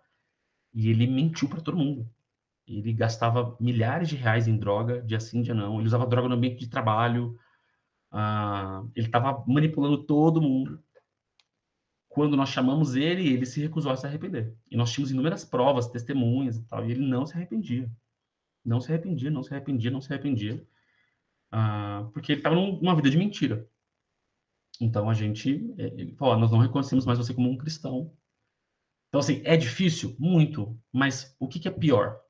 e ele mentiu para todo mundo. Ele gastava milhares de reais em droga, dia sim, dia não. Ele usava droga no ambiente de trabalho, ele estava manipulando todo mundo. Quando nós chamamos ele, ele se recusou a se arrepender. E nós tínhamos inúmeras provas, testemunhas e tal, e ele não se arrependia. Não se arrependia, não se arrependia, não se arrependia. Porque ele estava numa vida de mentira. Então a gente ele falou, nós não reconhecemos mais você como um cristão. Então, assim, é difícil? Muito. Mas o que é pior?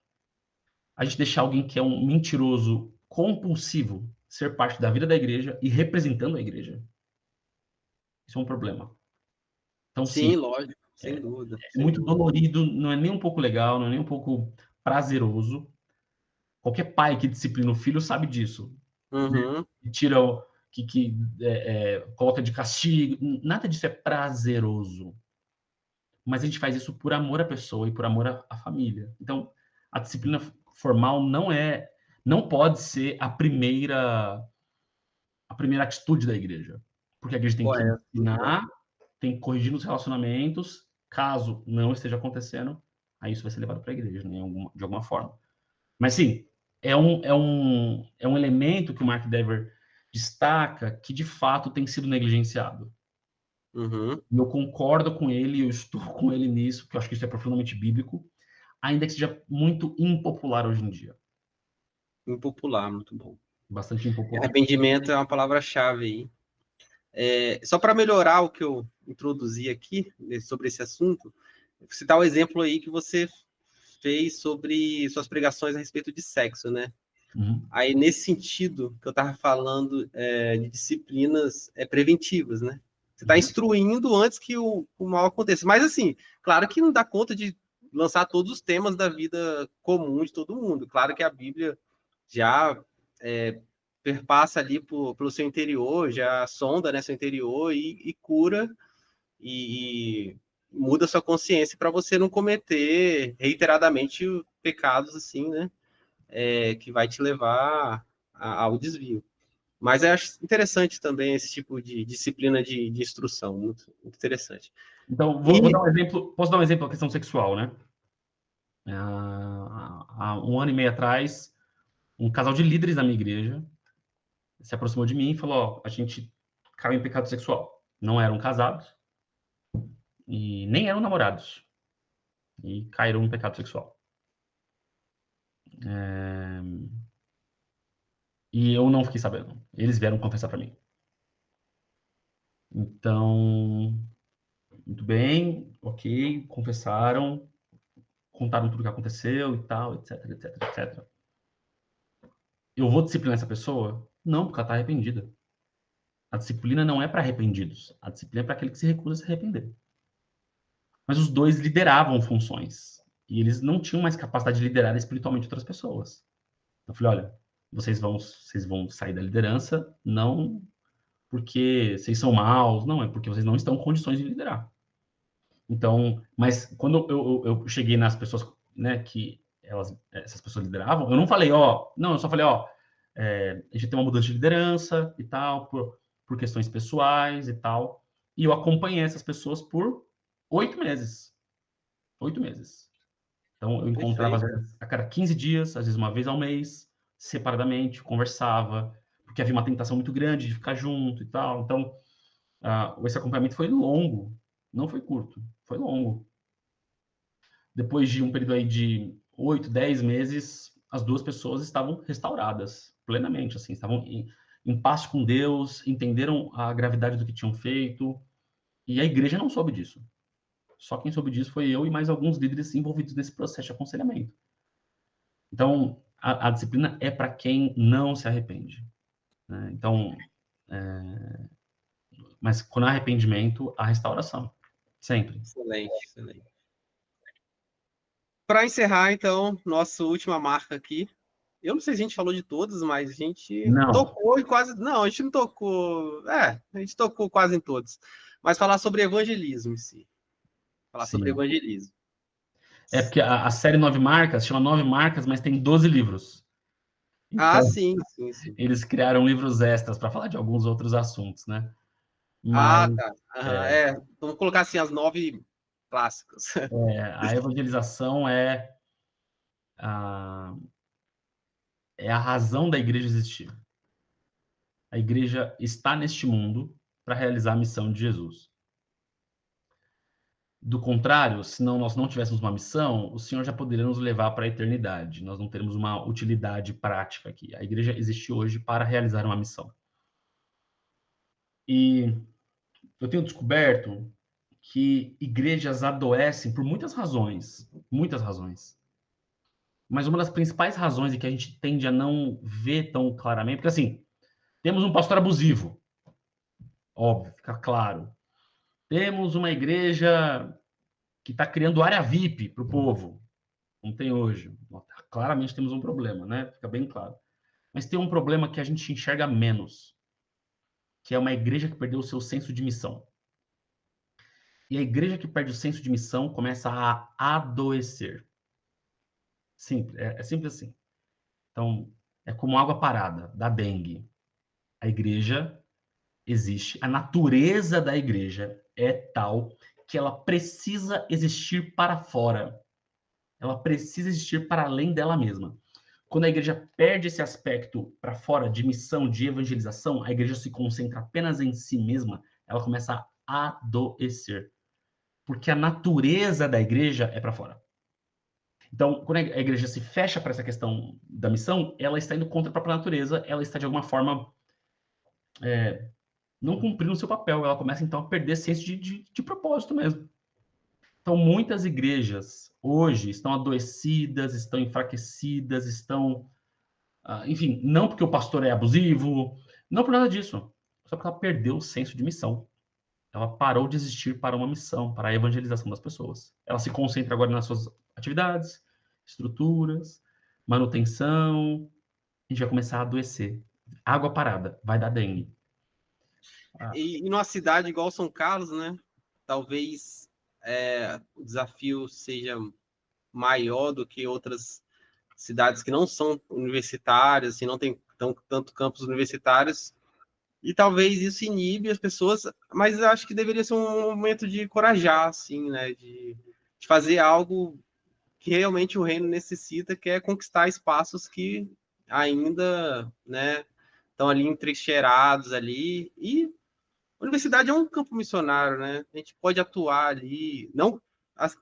A gente deixar alguém que é um mentiroso compulsivo ser parte da vida da igreja e representando a igreja. Isso é um problema. Então, sim, Sim, lógico, sem dúvida. é muito dolorido, não é nem um pouco legal, não é nem um pouco prazeroso. Qualquer pai que disciplina o filho sabe disso. Uhum. Que tira, coloca de castigo, nada disso é prazeroso. Mas a gente faz isso por amor à pessoa e por amor à família. Então, a disciplina formal não pode ser a primeira atitude da igreja. Porque a igreja tem que Correto. ensinar, tem que corrigir nos relacionamentos. Caso não esteja acontecendo, aí isso vai ser levado para a igreja, né, de alguma forma. Mas, sim, é um elemento que o Mark Dever destaca que, de fato, tem sido negligenciado. Uhum. E eu concordo com ele, eu estou com ele nisso, porque eu acho que isso é profundamente bíblico, ainda que seja muito impopular hoje em dia. Impopular, muito bom. Bastante impopular. Arrependimento é uma palavra-chave aí. Só para melhorar o que eu introduzi aqui sobre esse assunto, vou citar o exemplo aí que você fez sobre suas pregações a respeito de sexo, né? Uhum. Aí, nesse sentido que eu estava falando de disciplinas preventivas, né? Você está instruindo antes que o mal aconteça. Mas, assim, claro que não dá conta de lançar todos os temas da vida comum de todo mundo. Claro que a Bíblia já perpassa ali pelo seu interior, já sonda, né, seu interior e cura e muda sua consciência para você não cometer reiteradamente pecados assim, né, que vai te levar ao desvio. Mas eu acho interessante também esse tipo de disciplina de instrução, muito, muito interessante. Então, vou dar um exemplo, posso dar um exemplo da questão sexual, né? Há 1 ano e meio atrás, um casal de líderes da minha igreja se aproximou de mim e falou: ó, a gente caiu em pecado sexual. Não eram casados e nem eram namorados. E caíram em pecado sexual. E eu não fiquei sabendo. Eles vieram confessar para mim. Então, muito bem, ok, confessaram, contaram tudo o que aconteceu e tal, etc, etc, etc. Eu vou disciplinar essa pessoa? Não, porque ela está arrependida. A disciplina não é para arrependidos. A disciplina é para aquele que se recusa a se arrepender. Mas os dois lideravam funções. E eles não tinham mais capacidade de liderar espiritualmente outras pessoas. Eu falei, olha, vocês vão sair da liderança, não porque vocês são maus, não, é porque vocês não estão em condições de liderar. Então, mas quando eu cheguei nas pessoas, né, que essas pessoas lideravam, eu não falei, eu só falei, a gente tem uma mudança de liderança e tal, por questões pessoais e tal, e eu acompanhei essas pessoas por 8 meses. 8 meses. Então, eu encontrava às vezes, a cada 15 dias, às vezes uma vez ao mês, separadamente, conversava, porque havia uma tentação muito grande de ficar junto e tal. Então, esse acompanhamento foi longo, não foi curto, foi longo. Depois de um período aí de 8, 10 meses, as duas pessoas estavam restauradas plenamente, assim, estavam em paz com Deus, entenderam a gravidade do que tinham feito, e a igreja não soube disso. Só quem soube disso foi eu e mais alguns líderes envolvidos nesse processo de aconselhamento. Então, a disciplina é para quem não se arrepende, né? Então, mas quando há arrependimento, há restauração. Sempre. Excelente, excelente. Para encerrar, então, nossa última marca aqui. Eu não sei se a gente falou de todas, mas a gente tocou em quase. Não, a gente não tocou. A gente tocou quase em todos. Mas falar sobre evangelismo em si. Falar sobre evangelismo. É porque a série 9 Marcas chama 9 Marcas, mas tem 12 livros. Então, sim. Eles criaram livros extras para falar de alguns outros assuntos, né? Mas, tá. Vamos colocar assim as 9 clássicas. A evangelização é a razão da igreja existir. A igreja está neste mundo para realizar a missão de Jesus. Do contrário, se nós não tivéssemos uma missão, o Senhor já poderia nos levar para a eternidade. Nós não teremos uma utilidade prática aqui. A igreja existe hoje para realizar uma missão. E eu tenho descoberto que igrejas adoecem por muitas razões. Muitas razões. Mas uma das principais razões e que a gente tende a não ver tão claramente, porque assim, temos um pastor abusivo. Óbvio, fica claro. Temos uma igreja que está criando área VIP para o povo, como tem hoje. Claramente temos um problema, né? Fica bem claro. Mas tem um problema que a gente enxerga menos, que é uma igreja que perdeu o seu senso de missão. E a igreja que perde o senso de missão começa a adoecer. Simples, é simples assim. Então, é como água parada, da dengue. A igreja existe, a natureza da igreja é tal que ela precisa existir para fora. Ela precisa existir para além dela mesma. Quando a igreja perde esse aspecto para fora de missão, de evangelização, a igreja se concentra apenas em si mesma, ela começa a adoecer. Porque a natureza da igreja é para fora. Então, quando a igreja se fecha para essa questão da missão, ela está indo contra a própria natureza, ela está, de alguma forma, não cumprindo o seu papel. Ela começa, então, a perder senso de propósito mesmo. Então, muitas igrejas hoje estão adoecidas, estão enfraquecidas, estão... enfim, não porque o pastor é abusivo, não por nada disso, só porque ela perdeu o senso de missão. ela parou de existir para uma missão, para a evangelização das pessoas. Ela se concentra agora nas suas atividades, estruturas, manutenção. A gente vai começar a adoecer. Água parada, vai dar dengue. E numa cidade igual São Carlos, né? Talvez o desafio seja maior do que outras cidades que não são universitárias, assim, não tem tanto campos universitários, e talvez isso inibe as pessoas, mas eu acho que deveria ser um momento de encorajar, assim, né? De fazer algo que realmente o reino necessita, que é conquistar espaços que ainda, né, estão ali entrincheirados ali, e a universidade é um campo missionário, né? A gente pode atuar ali, não,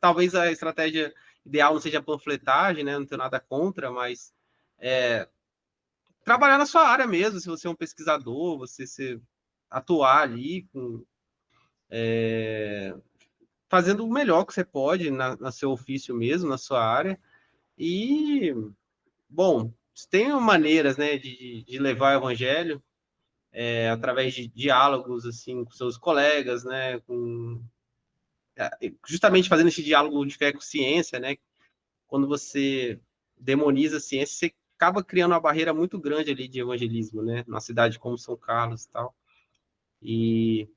talvez a estratégia ideal não seja a panfletagem, né? Não tenho nada contra, mas trabalhar na sua área mesmo, se você é um pesquisador, você atuar ali fazendo o melhor que você pode na seu ofício mesmo, na sua área. E, bom, tem maneiras, né, de levar o evangelho através de diálogos assim com seus colegas, né, justamente fazendo esse diálogo de fé com ciência, né? Quando você demoniza a ciência, você acaba criando uma barreira muito grande ali de evangelismo, né? Numa cidade como São Carlos e tal. E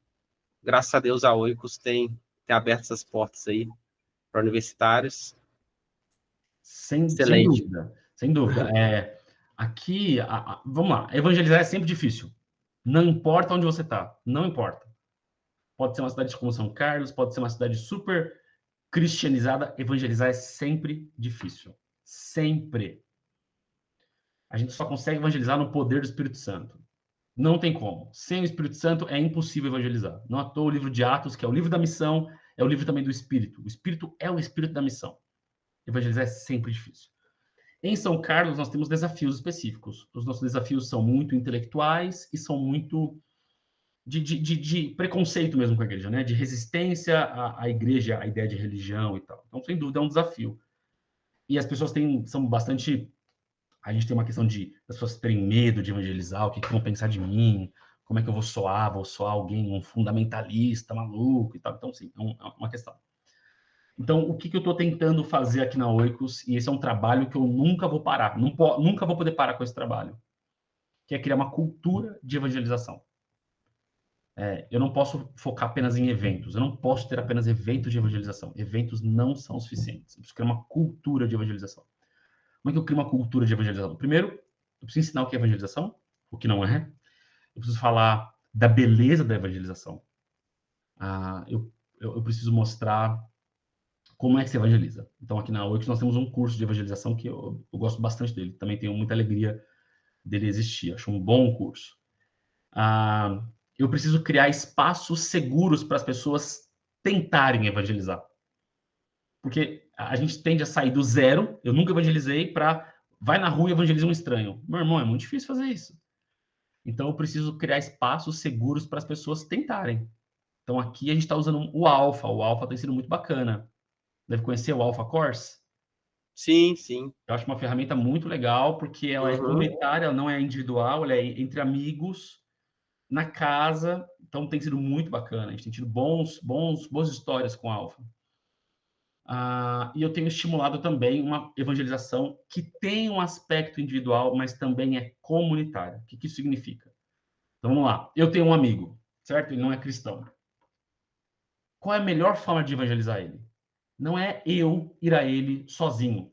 graças a Deus a Oikos tem aberto essas portas aí para universitários. Sem Excelente. dúvida, sem dúvida. Aqui, vamos lá, evangelizar é sempre difícil. Não importa onde você está, não importa. Pode ser uma cidade como São Carlos, pode ser uma cidade super cristianizada, evangelizar é sempre difícil. Sempre. A gente só consegue evangelizar no poder do Espírito Santo. Não tem como. Sem o Espírito Santo é impossível evangelizar. Não à toa o livro de Atos, que é o livro da missão, é o livro também do Espírito. O Espírito é o Espírito da missão. Evangelizar é sempre difícil. Em São Carlos, nós temos desafios específicos. Os nossos desafios são muito intelectuais e são muito de preconceito mesmo com a igreja, né? De resistência à igreja, à ideia de religião e tal. Então, sem dúvida, é um desafio. E as pessoas são bastante. A gente tem uma questão de as pessoas terem medo de evangelizar, o que vão pensar de mim, como é que eu vou soar alguém, um fundamentalista, maluco e tal. Então, sim, é uma questão. Então, o que eu estou tentando fazer aqui na Oikos, e esse é um trabalho que eu nunca vou parar, nunca vou poder parar com esse trabalho, que é criar uma cultura de evangelização. Eu não posso focar apenas em eventos, eu não posso ter apenas eventos de evangelização. Eventos não são suficientes. Eu preciso criar uma cultura de evangelização. Como é que eu crio uma cultura de evangelização? Primeiro, eu preciso ensinar o que é evangelização, o que não é. Eu preciso falar da beleza da evangelização. Eu preciso mostrar como é que se evangeliza. Então, aqui na Oix, nós temos um curso de evangelização que eu gosto bastante dele. Também tenho muita alegria dele existir. Acho um bom curso. Eu preciso criar espaços seguros para as pessoas tentarem evangelizar. Porque a gente tende a sair do zero, eu nunca evangelizei, para vai na rua e evangeliza um estranho. Meu irmão, é muito difícil fazer isso. Então, eu preciso criar espaços seguros para as pessoas tentarem. Então, aqui a gente está usando o Alpha. O Alpha tem sido muito bacana. Deve conhecer o Alpha Course? Sim, sim. Eu acho uma ferramenta muito legal, porque ela é comunitária, ela não é individual, ela é entre amigos, na casa. Então, tem sido muito bacana. A gente tem tido boas histórias com a Alpha. E eu tenho estimulado também uma evangelização que tem um aspecto individual, mas também é comunitária. O que isso significa? Então, vamos lá. Eu tenho um amigo, certo? Ele não é cristão. Qual é a melhor forma de evangelizar ele? Não é eu ir a ele sozinho.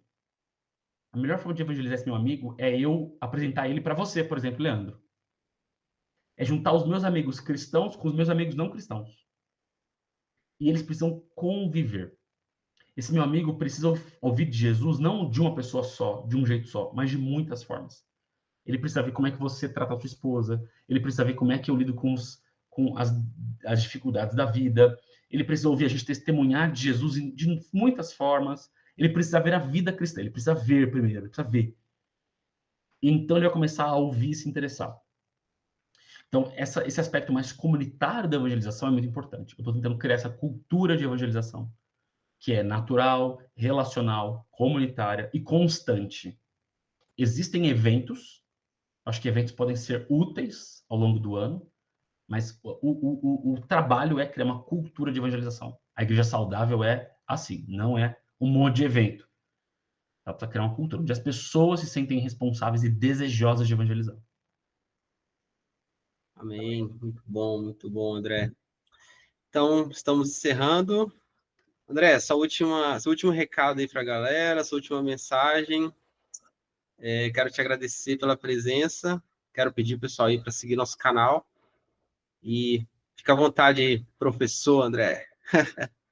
A melhor forma de evangelizar esse meu amigo é eu apresentar ele para você, por exemplo, Leandro. É juntar os meus amigos cristãos com os meus amigos não cristãos. E eles precisam conviver. Esse meu amigo precisa ouvir de Jesus não de uma pessoa só, de um jeito só, mas de muitas formas. Ele precisa ver como é que você trata a sua esposa, ele precisa ver como é que eu lido com as dificuldades da vida, ele precisa ouvir a gente testemunhar de Jesus de muitas formas, ele precisa ver a vida cristã, ele precisa ver primeiro, ele precisa ver. E então ele vai começar a ouvir e se interessar. Então, esse aspecto mais comunitário da evangelização é muito importante. Eu estou tentando criar essa cultura de evangelização, que é natural, relacional, comunitária e constante. Existem eventos, acho que eventos podem ser úteis ao longo do ano, Mas o trabalho é criar uma cultura de evangelização. A igreja saudável é assim, não é um monte de evento. Ela precisa criar uma cultura onde as pessoas se sentem responsáveis e desejosas de evangelizar. Amém. Muito bom, André. Então, estamos encerrando. André, seu último recado aí para a galera, sua última mensagem. Quero te agradecer pela presença. Quero pedir o pessoal aí para seguir nosso canal. E fica à vontade, professor André.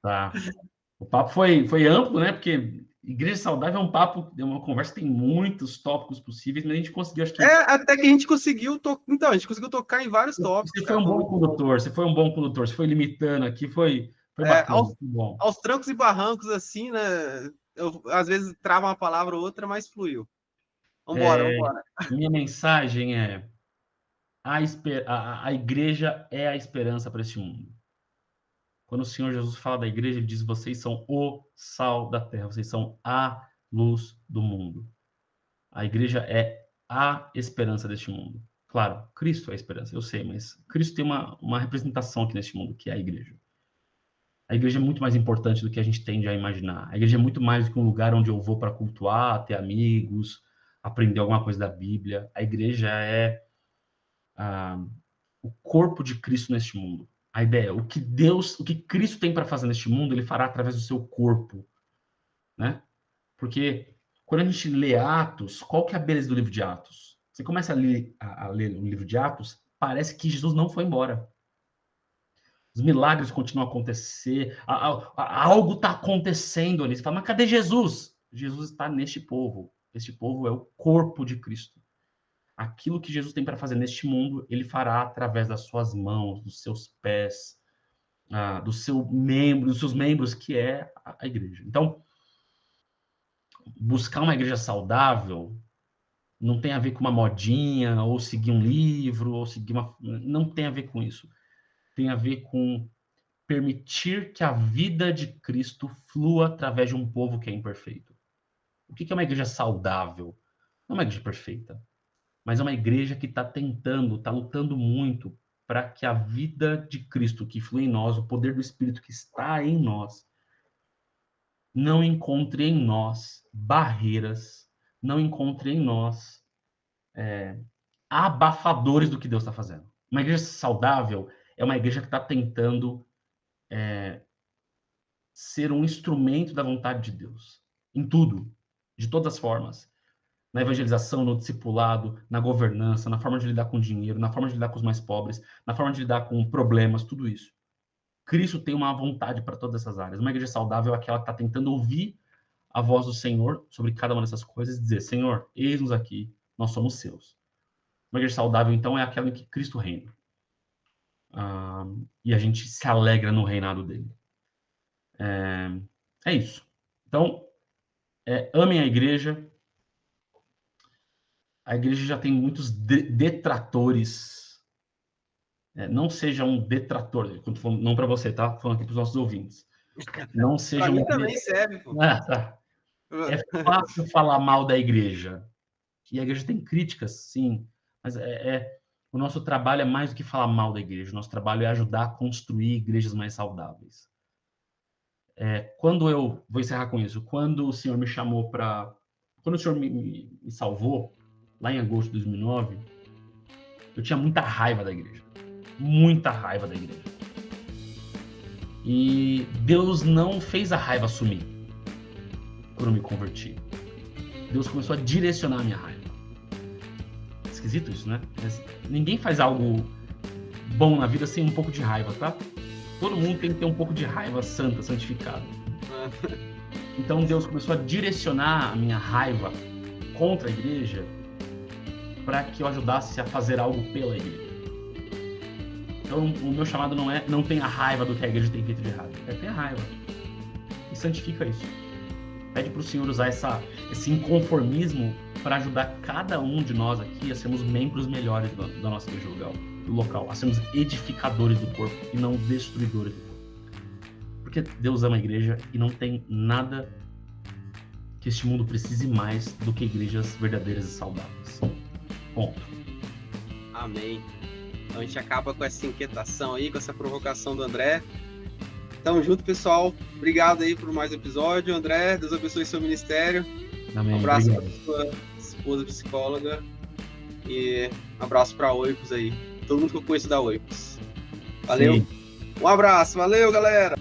Tá. O papo foi amplo, né? Porque igreja saudável é um papo, é uma conversa que tem muitos tópicos possíveis, mas a gente conseguiu, acho que... Até que a gente conseguiu... Então, a gente conseguiu tocar em vários tópicos. Você foi um bom condutor, você foi limitando aqui, foi bacana, bom. Aos trancos e barrancos, assim, né? Eu, às vezes, trava uma palavra ou outra, mas fluiu. Vambora. Minha mensagem é: a igreja é a esperança para este mundo. Quando o Senhor Jesus fala da igreja, ele diz: vocês são o sal da terra, vocês são a luz do mundo. A igreja é a esperança deste mundo. Claro, Cristo é a esperança, eu sei, mas Cristo tem uma representação aqui neste mundo, que é a igreja. A igreja é muito mais importante do que a gente tende a imaginar. A igreja é muito mais do que um lugar onde eu vou para cultuar, ter amigos, aprender alguma coisa da Bíblia. A igreja é o corpo de Cristo neste mundo. A ideia é o que Cristo tem para fazer neste mundo, ele fará através do seu corpo, né? Porque quando a gente lê Atos, qual que é a beleza do livro de Atos? Você começa a ler o livro de Atos, parece que Jesus não foi embora. Os milagres continuam a acontecer, algo está acontecendo ali. Você fala, mas cadê Jesus? Jesus está neste povo. Este povo é o corpo de Cristo. Aquilo que Jesus tem para fazer neste mundo, ele fará através das suas mãos, dos seus pés, dos seus membros, que é a igreja. Então, buscar uma igreja saudável não tem a ver com uma modinha, ou seguir um livro, ou seguir uma... Não tem a ver com isso. Tem a ver com permitir que a vida de Cristo flua através de um povo que é imperfeito. O que é uma igreja saudável? Não é uma igreja perfeita, mas é uma igreja que está tentando, está lutando muito para que a vida de Cristo que flui em nós, o poder do Espírito que está em nós, não encontre em nós barreiras, não encontre em nós abafadores do que Deus está fazendo. Uma igreja saudável é uma igreja que está tentando ser um instrumento da vontade de Deus, em tudo, de todas as formas. Na evangelização, no discipulado, na governança, na forma de lidar com o dinheiro, na forma de lidar com os mais pobres, na forma de lidar com problemas, tudo isso. Cristo tem uma vontade para todas essas áreas. Uma igreja saudável é aquela que está tentando ouvir a voz do Senhor sobre cada uma dessas coisas e dizer, Senhor, eis-nos aqui, nós somos seus. Uma igreja saudável, então, é aquela em que Cristo reina. E a gente se alegra no reinado dele. É isso. Então, amem a igreja. A igreja já tem muitos detratores. Não seja um detrator. Não para você, tá? Falando aqui para os nossos ouvintes. Não seja pra mim também serve, pô. Tá. É fácil falar mal da igreja. E a igreja tem críticas, sim. Mas o nosso trabalho é mais do que falar mal da igreja. O nosso trabalho é ajudar a construir igrejas mais saudáveis. Quando eu... Vou encerrar com isso. Quando o Senhor me chamou para... Quando o Senhor me salvou, lá em agosto de 2009, eu tinha muita raiva da igreja. Muita raiva da igreja. E Deus não fez a raiva sumir quando eu me converti. Deus começou a direcionar a minha raiva. Esquisito isso, né? Mas ninguém faz algo bom na vida sem um pouco de raiva, tá? Todo mundo tem que ter um pouco de raiva santa, santificada. Então Deus começou a direcionar a minha raiva contra a igreja para que eu ajudasse a fazer algo pela igreja. Então o meu chamado não tenha raiva do que a igreja tem feito de errado. Tenha raiva. E santifica isso. Pede para o Senhor usar esse inconformismo para ajudar cada um de nós aqui a sermos membros melhores da nossa igreja local, a sermos edificadores do corpo e não destruidores do corpo. Porque Deus ama a igreja e não tem nada que este mundo precise mais do que igrejas verdadeiras e saudáveis. Ponto. Amém. Então a gente acaba com essa inquietação aí, com essa provocação do André. Tamo junto, pessoal. Obrigado aí por mais um episódio. André, Deus abençoe seu ministério. Amém. Um abraço Obrigado. para sua esposa psicóloga. E um abraço para a Oikos aí. Todo mundo que eu conheço da Oikos. Valeu. Sim. Um abraço. Valeu, galera.